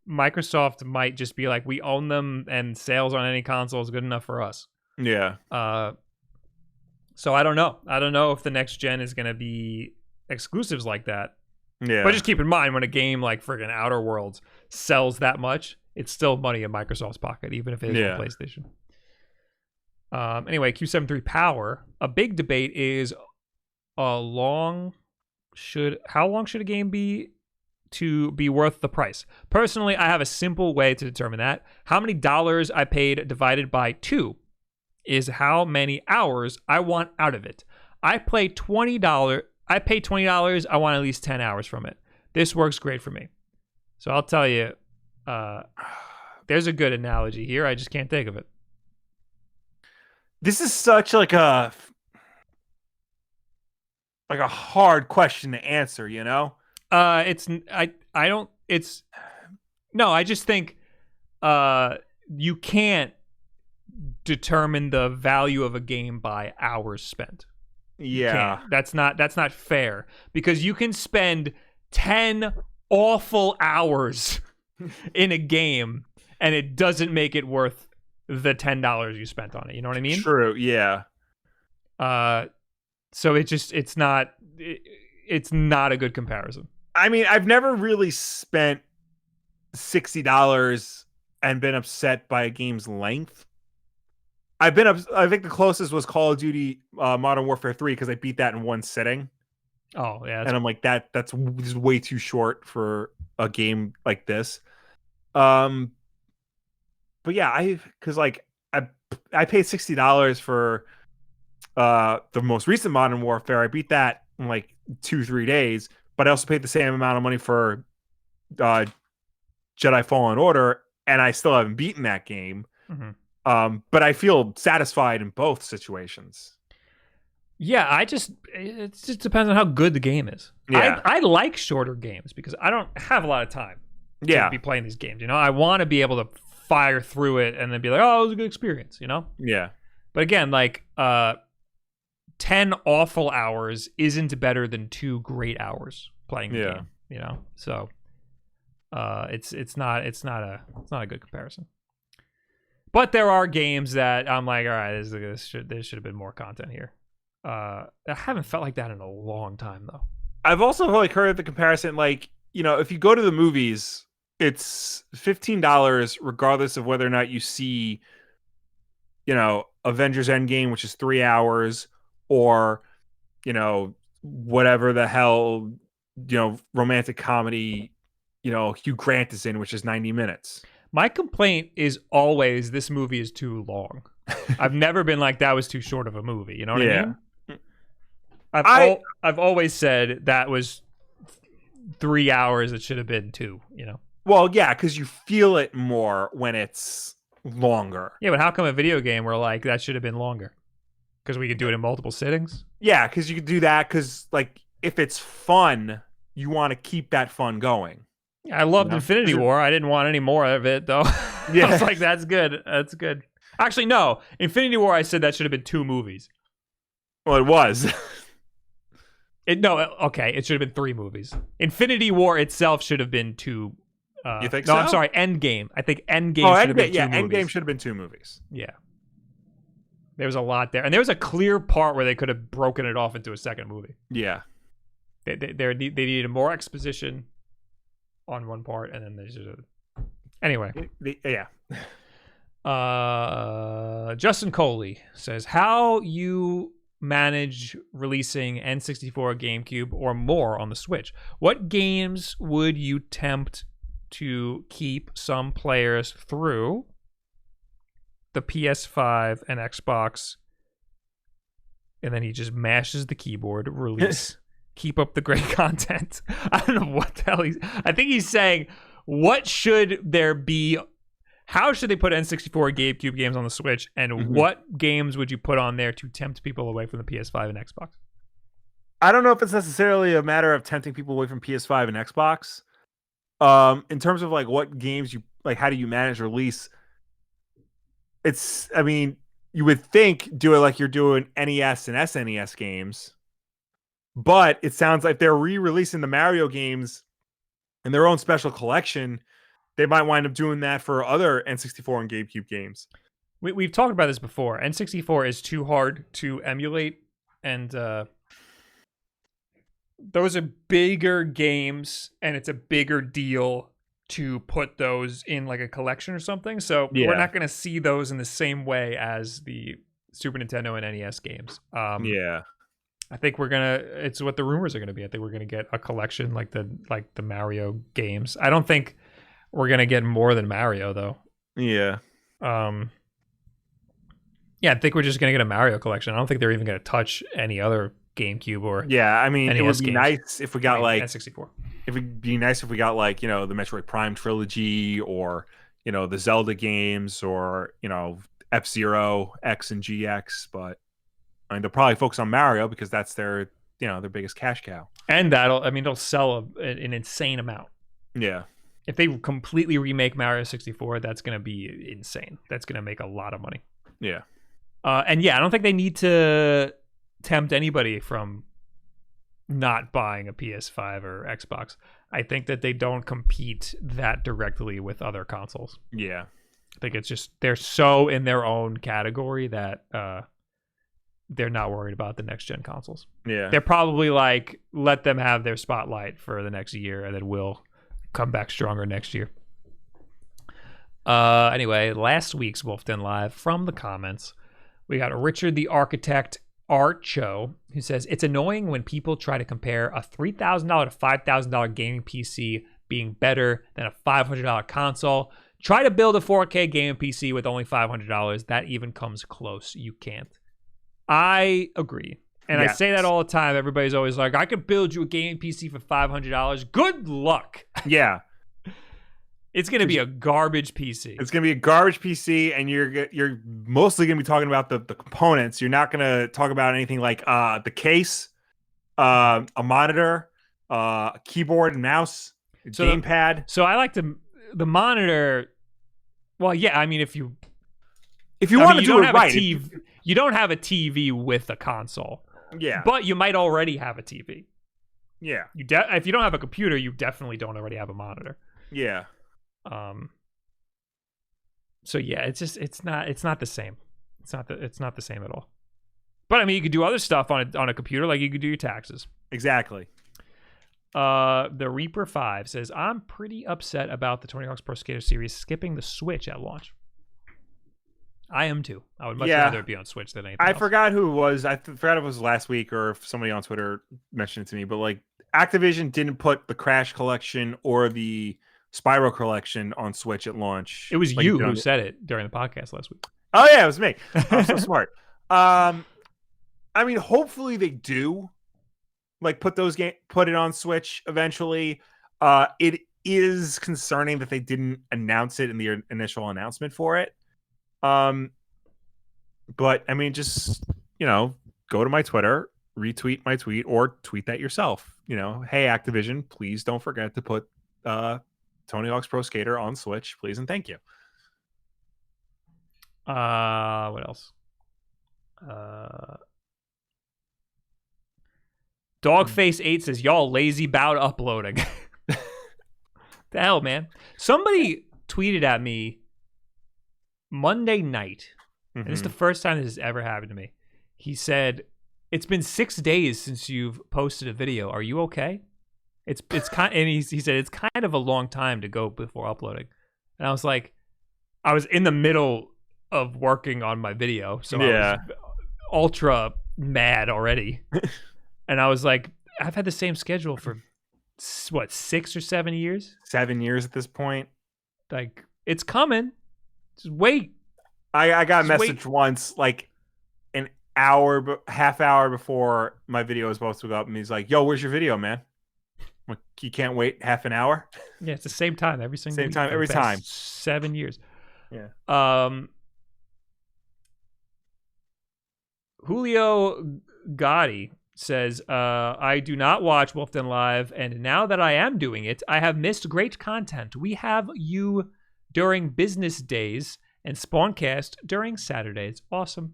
Microsoft might just be like, we own them, and sales on any console is good enough for us. Yeah. So I don't know. I don't know if the next gen is going to be exclusives like that. Yeah. But just keep in mind, when a game like friggin' Outer Worlds sells that much, it's still money in Microsoft's pocket, even if it is on PlayStation. Anyway, Q73 Power. A big debate is how long should a game be to be worth the price? Personally, I have a simple way to determine that. How many dollars I paid divided by 2 is how many hours I want out of it. I paid $20. I want at least 10 hours from it. This works great for me. So I'll tell you, there's a good analogy here. I just can't think of it. This is such like a hard question to answer, you know? I just think you can't determine the value of a game by hours spent. Yeah. That's not fair, because you can spend 10 awful hours in a game and it doesn't make it worth the $10 you spent on it. You know what I mean? True. Yeah. So it's not a good comparison. I mean, I've never really spent $60 and been upset by a game's length. I think the closest was Call of Duty Modern Warfare 3, because I beat that in one sitting. Oh yeah, and I'm like, that's way too short for a game like this. But yeah, I paid $60 for the most recent Modern Warfare. I beat that in like 2-3 days, but I also paid the same amount of money for Jedi Fallen Order, and I still haven't beaten that game. Mm-hmm. But I feel satisfied in both situations. Yeah, it just depends on how good the game is. Yeah. I like shorter games because I don't have a lot of time to be playing these games. I want to be able to fire through it and then be like, oh, it was a good experience, Yeah. But again, like 10 awful hours isn't better than 2 great hours playing the game, So it's not a good comparison. But there are games that I'm like, all right, there should have been more content here. I haven't felt like that in a long time though. I've also heard the comparison, like, if you go to the movies, it's $15 regardless of whether or not you see, Avengers Endgame, which is 3 hours, or, whatever the hell, romantic comedy, Hugh Grant is in, which is 90 minutes. My complaint is always this movie is too long. I've never been like that was too short of a movie. You know what I mean? I've always said that was 3 hours. It should have been 2. Well, yeah, because you feel it more when it's longer. Yeah, but how come a video game we're like that should have been longer? Because we could do it in multiple sittings. Yeah, because you could do that. Because like if it's fun, you want to keep that fun going. Yeah, I loved Infinity War. I didn't want any more of it though. Yeah, I was like, that's good. That's good. Actually, no. Infinity War. I said that should have been 2 movies. Well, it was. Okay. It should have been 3 movies. Infinity War itself should have been 2. You think so? No, I'm sorry. Endgame. I think Endgame should have been 2 movies. Endgame should have been 2 movies. Yeah. There was a lot there. And there was a clear part where they could have broken it off into a second movie. Yeah. They needed more exposition on one part, and then they should have... Anyway. Yeah. Justin Coley says, how you manage releasing N64, GameCube, or more on the Switch? What games would you tempt to keep some players through the PS5 and Xbox? And then he just mashes the keyboard, release, keep up the great content. I don't know what the hell I think he's saying, what should there be? How should they put N64 and GameCube games on the Switch? And what games would you put on there to tempt people away from the PS5 and Xbox? I don't know if it's necessarily a matter of tempting people away from PS5 and Xbox. In terms of like what games you like, how do you manage release? You would think do it like you're doing NES and SNES games, but it sounds like they're re-releasing the Mario games in their own special collection. They might wind up doing that for other N64 and GameCube games. We've talked about this before. N64 is too hard to emulate, and those are bigger games, and it's a bigger deal to put those in like a collection or something. So we're not going to see those in the same way as the Super Nintendo and NES games. I think it's what the rumors are going to be. I think we're going to get a collection like the Mario games. I don't think we're going to get more than Mario though. Yeah. I think we're just going to get a Mario collection. I don't think they're even going to touch any other GameCube or NES it would be nice if we got N64. It would be nice if we got like, the Metroid Prime trilogy or, the Zelda games or, F-Zero, X and GX, but they'll probably focus on Mario because that's their biggest cash cow. And they'll sell an insane amount. Yeah. If they completely remake Mario 64, that's going to be insane. That's going to make a lot of money. Yeah. I don't think they need to tempt anybody from not buying a PS5 or Xbox. I think that they don't compete that directly with other consoles. Yeah. I think it's just they're so in their own category that they're not worried about the next gen consoles. Yeah. They're probably like, let them have their spotlight for the next year and then we'll come back stronger next year. Anyway, last week's Wulff Den Live from the comments, we got Richard the Architect Archo, who says, it's annoying when people try to compare a $3,000 to $5,000 gaming PC being better than a $500 console. Try to build a 4K gaming PC with only $500. That even comes close. You can't. I agree. And I say that all the time. Everybody's always like, I could build you a gaming PC for $500. Good luck. Yeah. It's going to be a garbage PC. It's going to be a garbage PC, and you're mostly going to be talking about the components. You're not going to talk about anything like the case, a monitor, a keyboard and mouse, a gamepad. So I like the monitor. Well, yeah, I mean, if you want to do it right, you don't have a TV with a console. Yeah, but you might already have a TV. Yeah, if you don't have a computer, you definitely don't already have a monitor. Yeah. So yeah, it's not the same. It's not the same at all. But I mean, you could do other stuff on a computer, like you could do your taxes. Exactly. The Reaper 5 says, I'm pretty upset about the Tony Hawk's Pro Skater series skipping the Switch at launch. I am too. I would much rather it be on Switch than anything else. Forgot who it was. I forgot if it was last week or if somebody on Twitter mentioned it to me. But like, Activision didn't put the Crash Collection or the Spyro Collection on Switch at launch. It was you who said it during the podcast last week. Oh yeah, it was me. I'm so smart. I mean, hopefully they do. Like put it on Switch eventually. It is concerning that they didn't announce it in the initial announcement for it. But I mean, just go to my Twitter, retweet my tweet, or tweet that yourself. Hey Activision, please don't forget to put Tony Hawk's Pro Skater on Switch, please and thank you. What else? Dogface8 says, y'all lazy bout uploading. The hell, man. Somebody tweeted at me Monday night. And this is the first time this has ever happened to me. He said, it's been 6 days since you've posted a video. Are you okay? It's kind, and he said it's kind of a long time to go before uploading. And I was like, I was in the middle of working on my video, so I was ultra mad already. And I was like, I've had the same schedule for what, 6 or 7 years? 7 years at this point. Like, it's coming. Just wait. I got a message once, like an hour, half hour before my video was supposed to go up, and he's like, "Yo, where's your video, man?" I'm like, you can't wait half an hour? Yeah, it's the same time every single week. Every time. 7 years. Yeah. Julio Gotti says, I do not watch Wulff Den Live, and now that I am doing it, I have missed great content. We have you during business days and Spawncast during Saturdays. Awesome.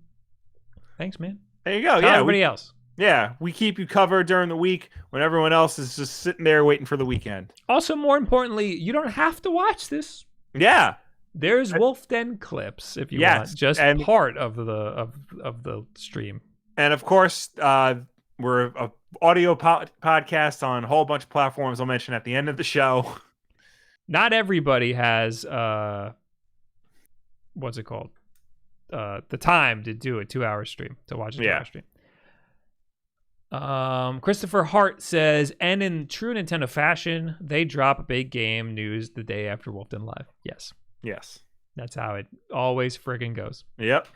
Thanks, man. There you go. Tell everybody else. Yeah, we keep you covered during the week when everyone else is just sitting there waiting for the weekend. Also, more importantly, you don't have to watch this. Yeah. There's Wulff Den clips if you want. Just part of the stream. And of course, we're an audio podcast on a whole bunch of platforms I'll mention at the end of the show. Not everybody has what's it called? The time to do a 2-hour stream, to watch a 2-hour stream. Christopher Hart says, and in true Nintendo fashion, they drop a big game news the day after Wulff Den Live. Yes. That's how it always friggin' goes. Yep.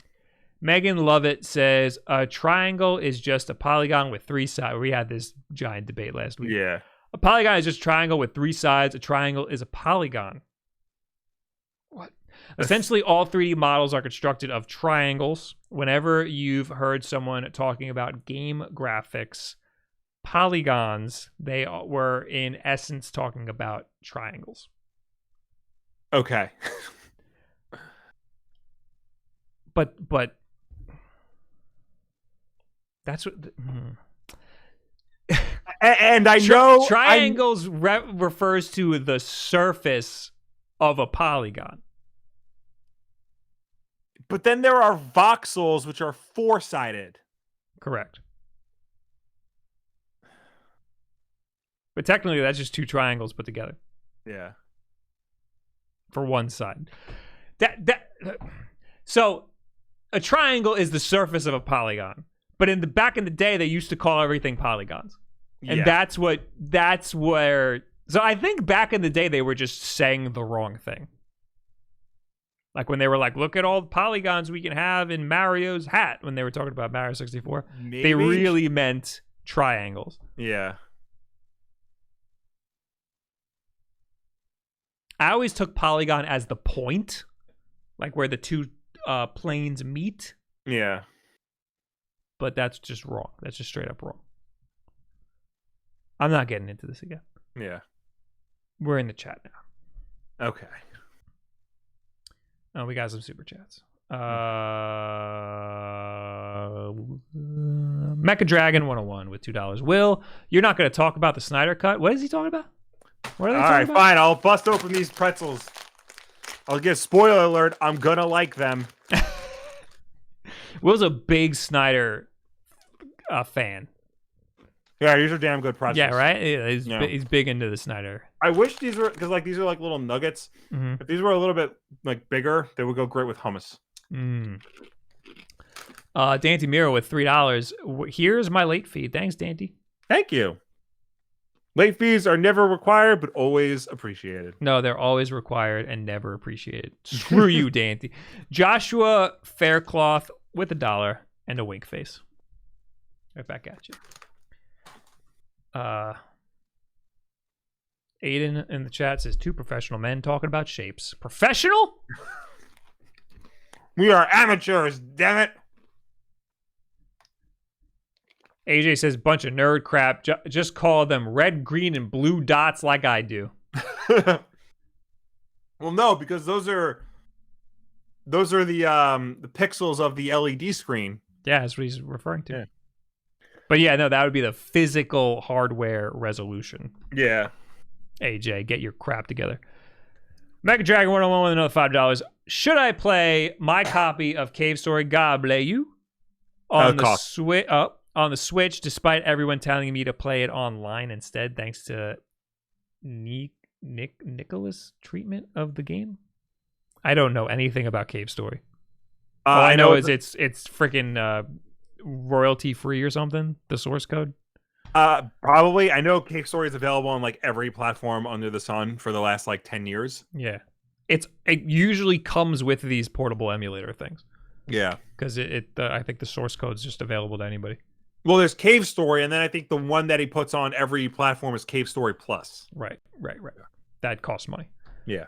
Megan Lovett says, a triangle is just a polygon with 3 sides. We had this giant debate last week. Yeah. A polygon is just a triangle with 3 sides. A triangle is a polygon. What? Essentially, all 3D models are constructed of triangles. Whenever you've heard someone talking about game graphics, polygons, they were in essence talking about triangles. Okay. But that's what... And I know... Triangles refers to the surface of a polygon. But then there are voxels, which are 4-sided. Correct. But technically, that's just 2 triangles put together. Yeah. For one side. So, a triangle is the surface of a polygon. But back in the day, they used to call everything polygons. And that's where... So I think back in the day, they were just saying the wrong thing. Like when they were like, look at all the polygons we can have in Mario's hat. When they were talking about Mario 64. Maybe. They really meant triangles. Yeah. I always took polygon as the point, like where the two planes meet. Yeah. But that's just wrong. That's just straight up wrong. I'm not getting into this again. Yeah. We're in the chat now. Okay. Oh, we got some super chats. Mecha Dragon 101 with $2. Will, you're not going to talk about the Snyder cut? What is he talking about? What are they talking about? Fine. I'll bust open these pretzels. I'll give spoiler alert. I'm gonna like them. Will's a big Snyder fan. Yeah, these are damn good pretzels. Yeah, right. He's big into the Snyder. I wish these were because like these are like little nuggets. Mm-hmm. If these were a little bit like bigger, they would go great with hummus. Dante Miro with $3. Here's my late fee. Thanks, Dante. Thank you. Late fees are never required, but always appreciated. No, they're always required and never appreciated. Screw you, Dante. Joshua Faircloth with $1 and a wink face. Right back at you. Aiden in the chat says 2 professional men talking about shapes. Professional? We are amateurs, damn it. AJ says bunch of nerd crap. Just call them red, green, and blue dots like I do. Well, no, because those are the pixels of the LED screen. Yeah, that's what he's referring to. Yeah. But yeah, no, that would be the physical hardware resolution. Yeah. AJ, get your crap together. Mecha Dragon 101 with another $5. Should I play my copy of Cave Story God Bless You on the Switch, despite everyone telling me to play it online instead, thanks to Nicholas' treatment of the game? I don't know anything about Cave Story. All I know is it's freaking royalty free or something. The source code. Probably. I know Cave Story is available on like every platform under the sun for the last like 10 years. Yeah, it usually comes with these portable emulator things. Yeah, because I think the source code is just available to anybody. Well, there's Cave Story, and then I think the one that he puts on every platform is Cave Story Plus. Right. That costs money. Yeah.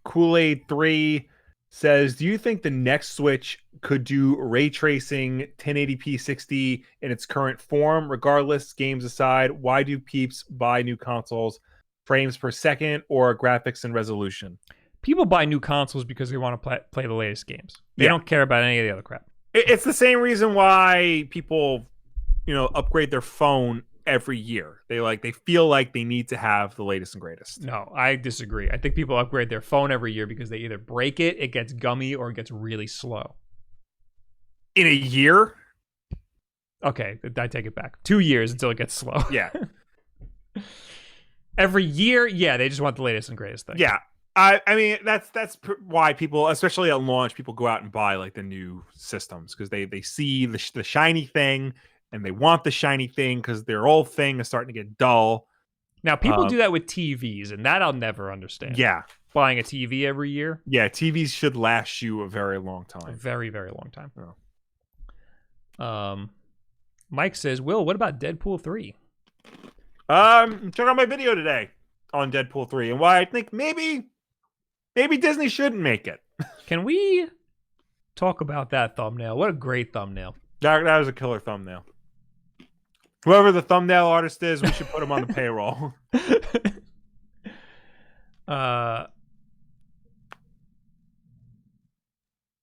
Kool-Aid 3 says, do you think the next Switch could do ray tracing 1080p 60 in its current form? Regardless, games aside, why do peeps buy new consoles? Frames per second or graphics and resolution? People buy new consoles because they want to play the latest games. They don't care about any of the other crap. It's the same reason why people, upgrade their phone every year. They feel like they need to have the latest and greatest. No, I disagree. I think people upgrade their phone every year because they either break it, it gets gummy, or it gets really slow. In a year? Okay, I take it back. 2 years until it gets slow. Yeah. Every year, yeah, they just want the latest and greatest thing. Yeah. I mean, that's why people, especially at launch, people go out and buy like the new systems because they see the shiny thing and they want the shiny thing because their old thing is starting to get dull. Now, people do that with TVs, and that I'll never understand. Yeah. Buying a TV every year. Yeah, TVs should last you a very long time. A very, very long time. Oh. Mike says, Will, what about Deadpool 3? Check out my video today on Deadpool 3 and why I think maybe Disney shouldn't make it. Can we talk about that thumbnail? What a great thumbnail. That was a killer thumbnail. Whoever the thumbnail artist is, we should put him on the payroll. Where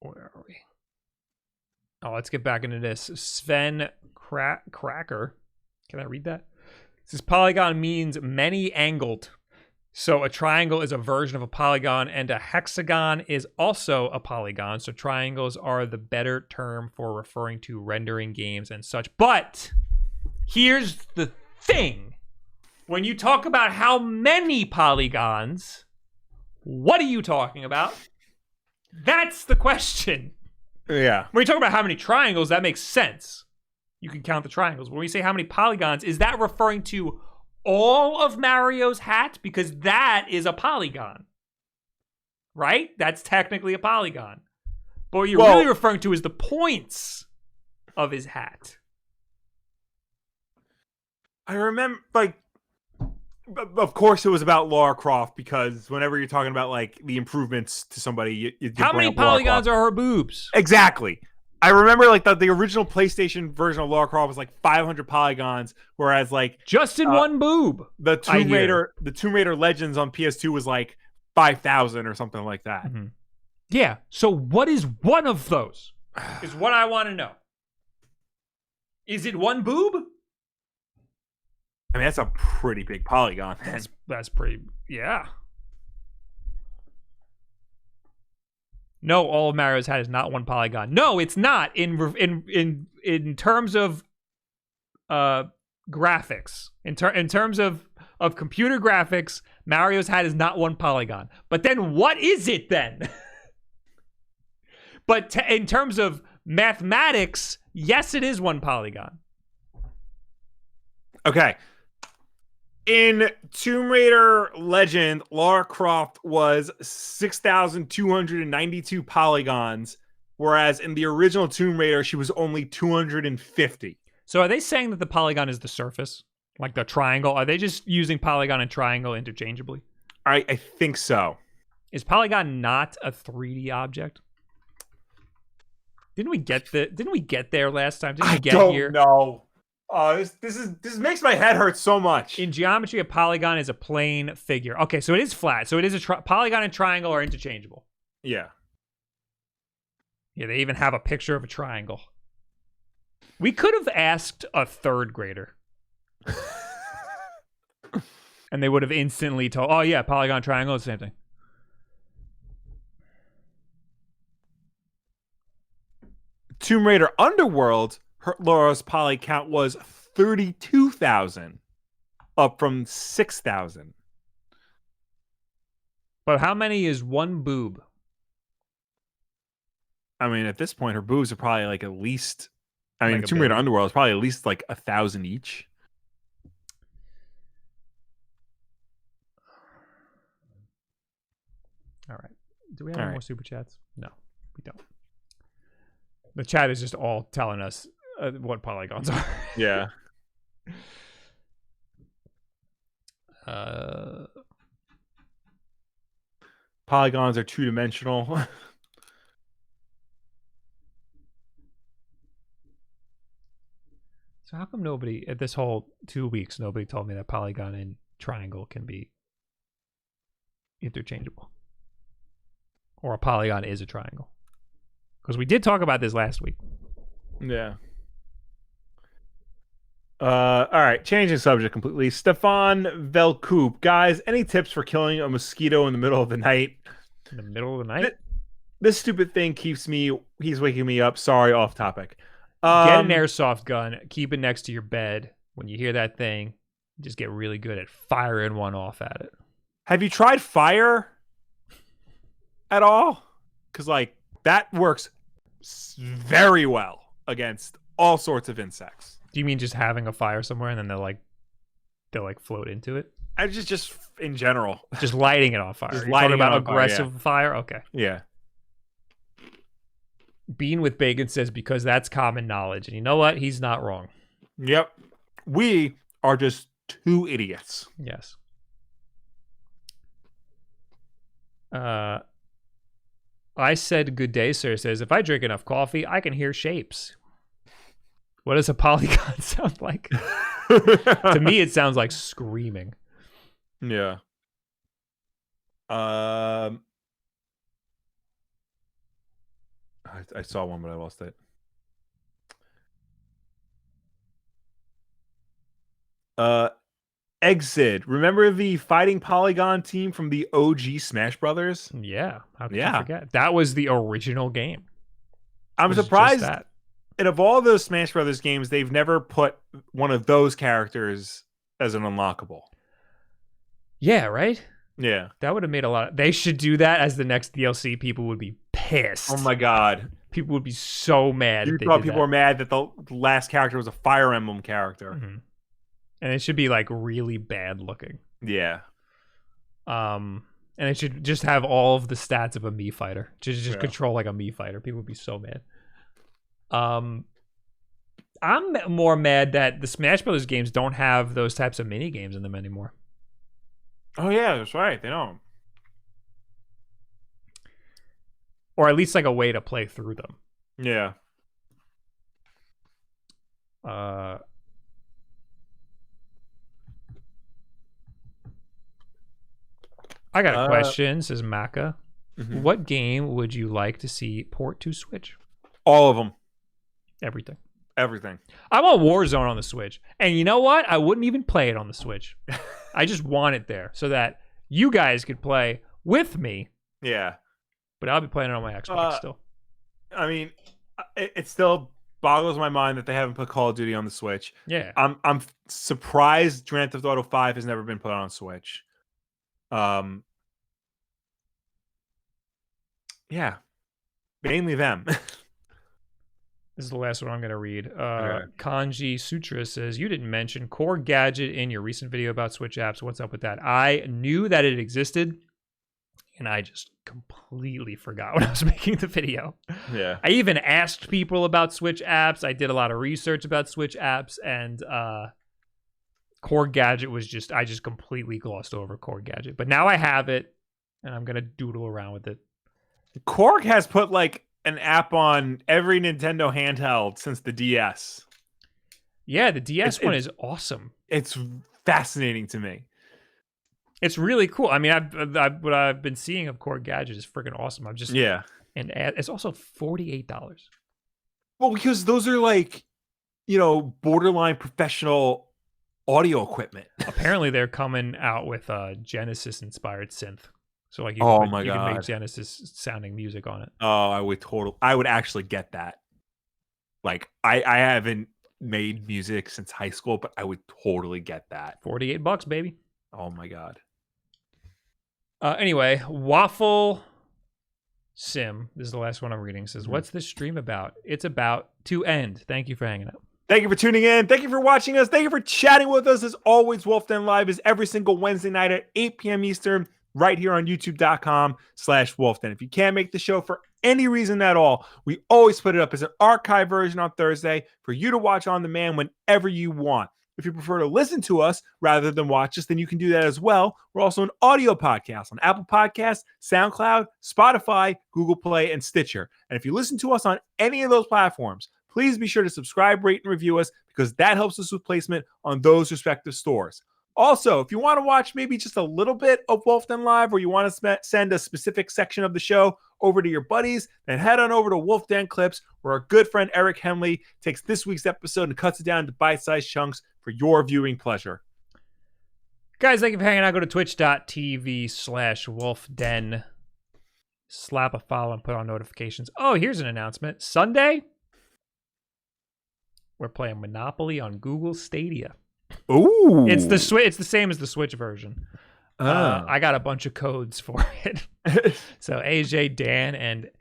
are we? Oh, let's get back into this. Sven Cracker. Can I read that? It says polygon means many angled. So a triangle is a version of a polygon, and a hexagon is also a polygon. So triangles are the better term for referring to rendering games and such. But here's the thing. When you talk about how many polygons, what are you talking about? That's the question. Yeah. When you talk about how many triangles, that makes sense. You can count the triangles. When we say how many polygons, is that referring to all of Mario's hat? Because that is a polygon. Right? That's technically a polygon. But what you're really referring to is the points of his hat. I remember, of course it was about Lara Croft, because whenever you're talking about like the improvements to somebody, you How bring many up Lara polygons Croft. are her boobs? Exactly. I remember like the original PlayStation version of Lara Croft was like 500 polygons, whereas like Just in one boob. the Tomb Raider Legends on PS2 was like 5,000 or something like that. Mm-hmm. Yeah. So what is one of those? Is what I want to know. Is it one boob? I mean, that's a pretty big polygon. That's pretty. Yeah. No, all of Mario's hat is not one polygon. No, it's not. In terms of graphics, in terms of computer graphics, Mario's hat is not one polygon. But then what is it then? But in terms of mathematics, yes, it is one polygon. Okay. In Tomb Raider Legend, Lara Croft was 6,292 polygons, whereas in the original Tomb Raider, she was only 250. So are they saying that the polygon is the surface? Like the triangle? Are they just using polygon and triangle interchangeably? I think so. Is polygon not a 3D object? Didn't we get there last time? Didn't we get here? I don't know. This makes my head hurt so much. In geometry, a polygon is a plane figure. Okay, so it is flat. So it is a polygon and triangle are interchangeable. Yeah. Yeah, they even have a picture of a triangle. We could have asked a third grader. And they would have instantly told, oh yeah, polygon, triangle, it's the same thing. Tomb Raider Underworld, Laura's poly count was 32,000, up from 6,000. But how many is one boob? I mean, at this point, her boobs are probably like at least. I mean, Like Tomb Raider Underworld is probably at least like 1,000 each. All right. Do we have any more super chats? No, we don't. The chat is just all telling us what polygons are. Yeah. Polygons are two-dimensional. So how come nobody, at this whole 2 weeks, nobody told me that polygon and triangle can be interchangeable? Or a polygon is a triangle? Because we did talk about this last week. Yeah. All right, changing subject completely. Stefan Velkoop. Guys, any tips for killing a mosquito in the middle of the night? In the middle of the night? This stupid thing he's waking me up. Sorry, off topic. Get an airsoft gun, keep it next to your bed. When you hear that thing, just get really good at firing one off at it. Have you tried fire at all? Because like that works very well against all sorts of insects. Do you mean just having a fire somewhere and then they'll float into it? I just in general, just lighting it on fire. Just You're lighting talking about it on aggressive fire. Okay. Yeah. Bean with Bacon says because that's common knowledge, and you know what? He's not wrong. Yep. We are just two idiots. Yes. I said good day, sir. Says if I drink enough coffee, I can hear shapes. What does a polygon sound like? To me, it sounds like screaming. Yeah. I saw one, but I lost it. Exit. Remember the fighting polygon team from the OG Smash Brothers? Yeah. How could you forget? That was the original game. I'm surprised. And of all those Smash Brothers games, they've never put one of those characters as an unlockable. Yeah, right? Yeah. That would have made a lot. They should do that as the next DLC. People would be pissed. Oh my god. People would be so mad. You thought people were mad that the last character was a Fire Emblem character. Mm-hmm. And it should be like really bad looking. Yeah. And it should just have all of the stats of a Mii fighter. Just control like a Mii fighter. People would be so mad. I'm more mad that the Smash Brothers games don't have those types of mini games in them anymore. Oh yeah, that's right. They don't. Or at least like a way to play through them. Yeah. I got a question, says Maka. Mm-hmm. What game would you like to see port to Switch? All of them. Everything. Everything. I want Warzone on the Switch. And you know what? I wouldn't even play it on the Switch. I just want it there so that you guys could play with me. Yeah. But I'll be playing it on my Xbox still. I mean, it still boggles my mind that they haven't put Call of Duty on the Switch. Yeah. I'm surprised Grand Theft Auto 5 has never been put on Switch. Yeah. Mainly them. This is the last one I'm going to read. Okay. Kanji Sutra says, you didn't mention Core Gadget in your recent video about Switch apps. What's up with that? I knew that it existed, and I just completely forgot when I was making the video. Yeah. I even asked people about Switch apps. I did a lot of research about Switch apps, and Core Gadget was just, I just completely glossed over Core Gadget. But now I have it, and I'm going to doodle around with it. Korg has put like an app on every Nintendo handheld since the DS. Yeah, the DS one is awesome. It's fascinating to me. It's really cool. I mean, what I've been seeing of Core Gadget is freaking awesome. I'm just and it's also $48. Well, because those are like, borderline professional audio equipment. Apparently, they're coming out with a Genesis inspired synth. So like you can make Genesis sounding music on it. Oh, I would actually get that. Like I haven't made music since high school, but I would totally get that. $48, baby. Oh my god. Anyway, Waffle Sim, this is the last one I'm reading, says, what's this stream about? It's about to end. Thank you for hanging out. Thank you for tuning in. Thank you for watching us. Thank you for chatting with us. As always, Wulff Den Live is every single Wednesday night at 8 p.m. Eastern. Right here on youtube.com/Wulff Den. If you can't make the show for any reason at all, we always put it up as an archive version on Thursday for you to watch on demand whenever you want. If you prefer to listen to us rather than watch us, then you can do that as well. We're also an audio podcast on Apple Podcasts, SoundCloud, Spotify, Google Play, and Stitcher. And if you listen to us on any of those platforms, please be sure to subscribe, rate, and review us because that helps us with placement on those respective stores. Also, if you want to watch maybe just a little bit of Wulff Den Live, or you want to send a specific section of the show over to your buddies, then head on over to Wulff Den Clips, where our good friend Eric Henley takes this week's episode and cuts it down to bite-sized chunks for your viewing pleasure. Guys, thank you for hanging out. Go to twitch.tv/WulffDen. Slap a follow and put on notifications. Oh, here's an announcement. Sunday, we're playing Monopoly on Google Stadia. Ooh. It's the same as the Switch version. I got a bunch of codes for it. So AJ, Dan, and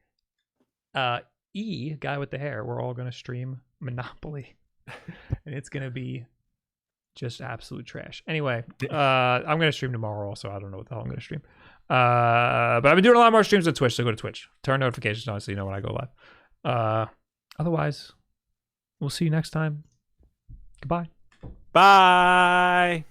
E, guy with the hair, we're all going to stream Monopoly. And it's going to be just absolute trash. Anyway, I'm going to stream tomorrow also. I don't know what the hell I'm going to stream. But I've been doing a lot more streams on Twitch, so go to Twitch. Turn notifications on so you know when I go live. Otherwise, we'll see you next time. Goodbye. Bye.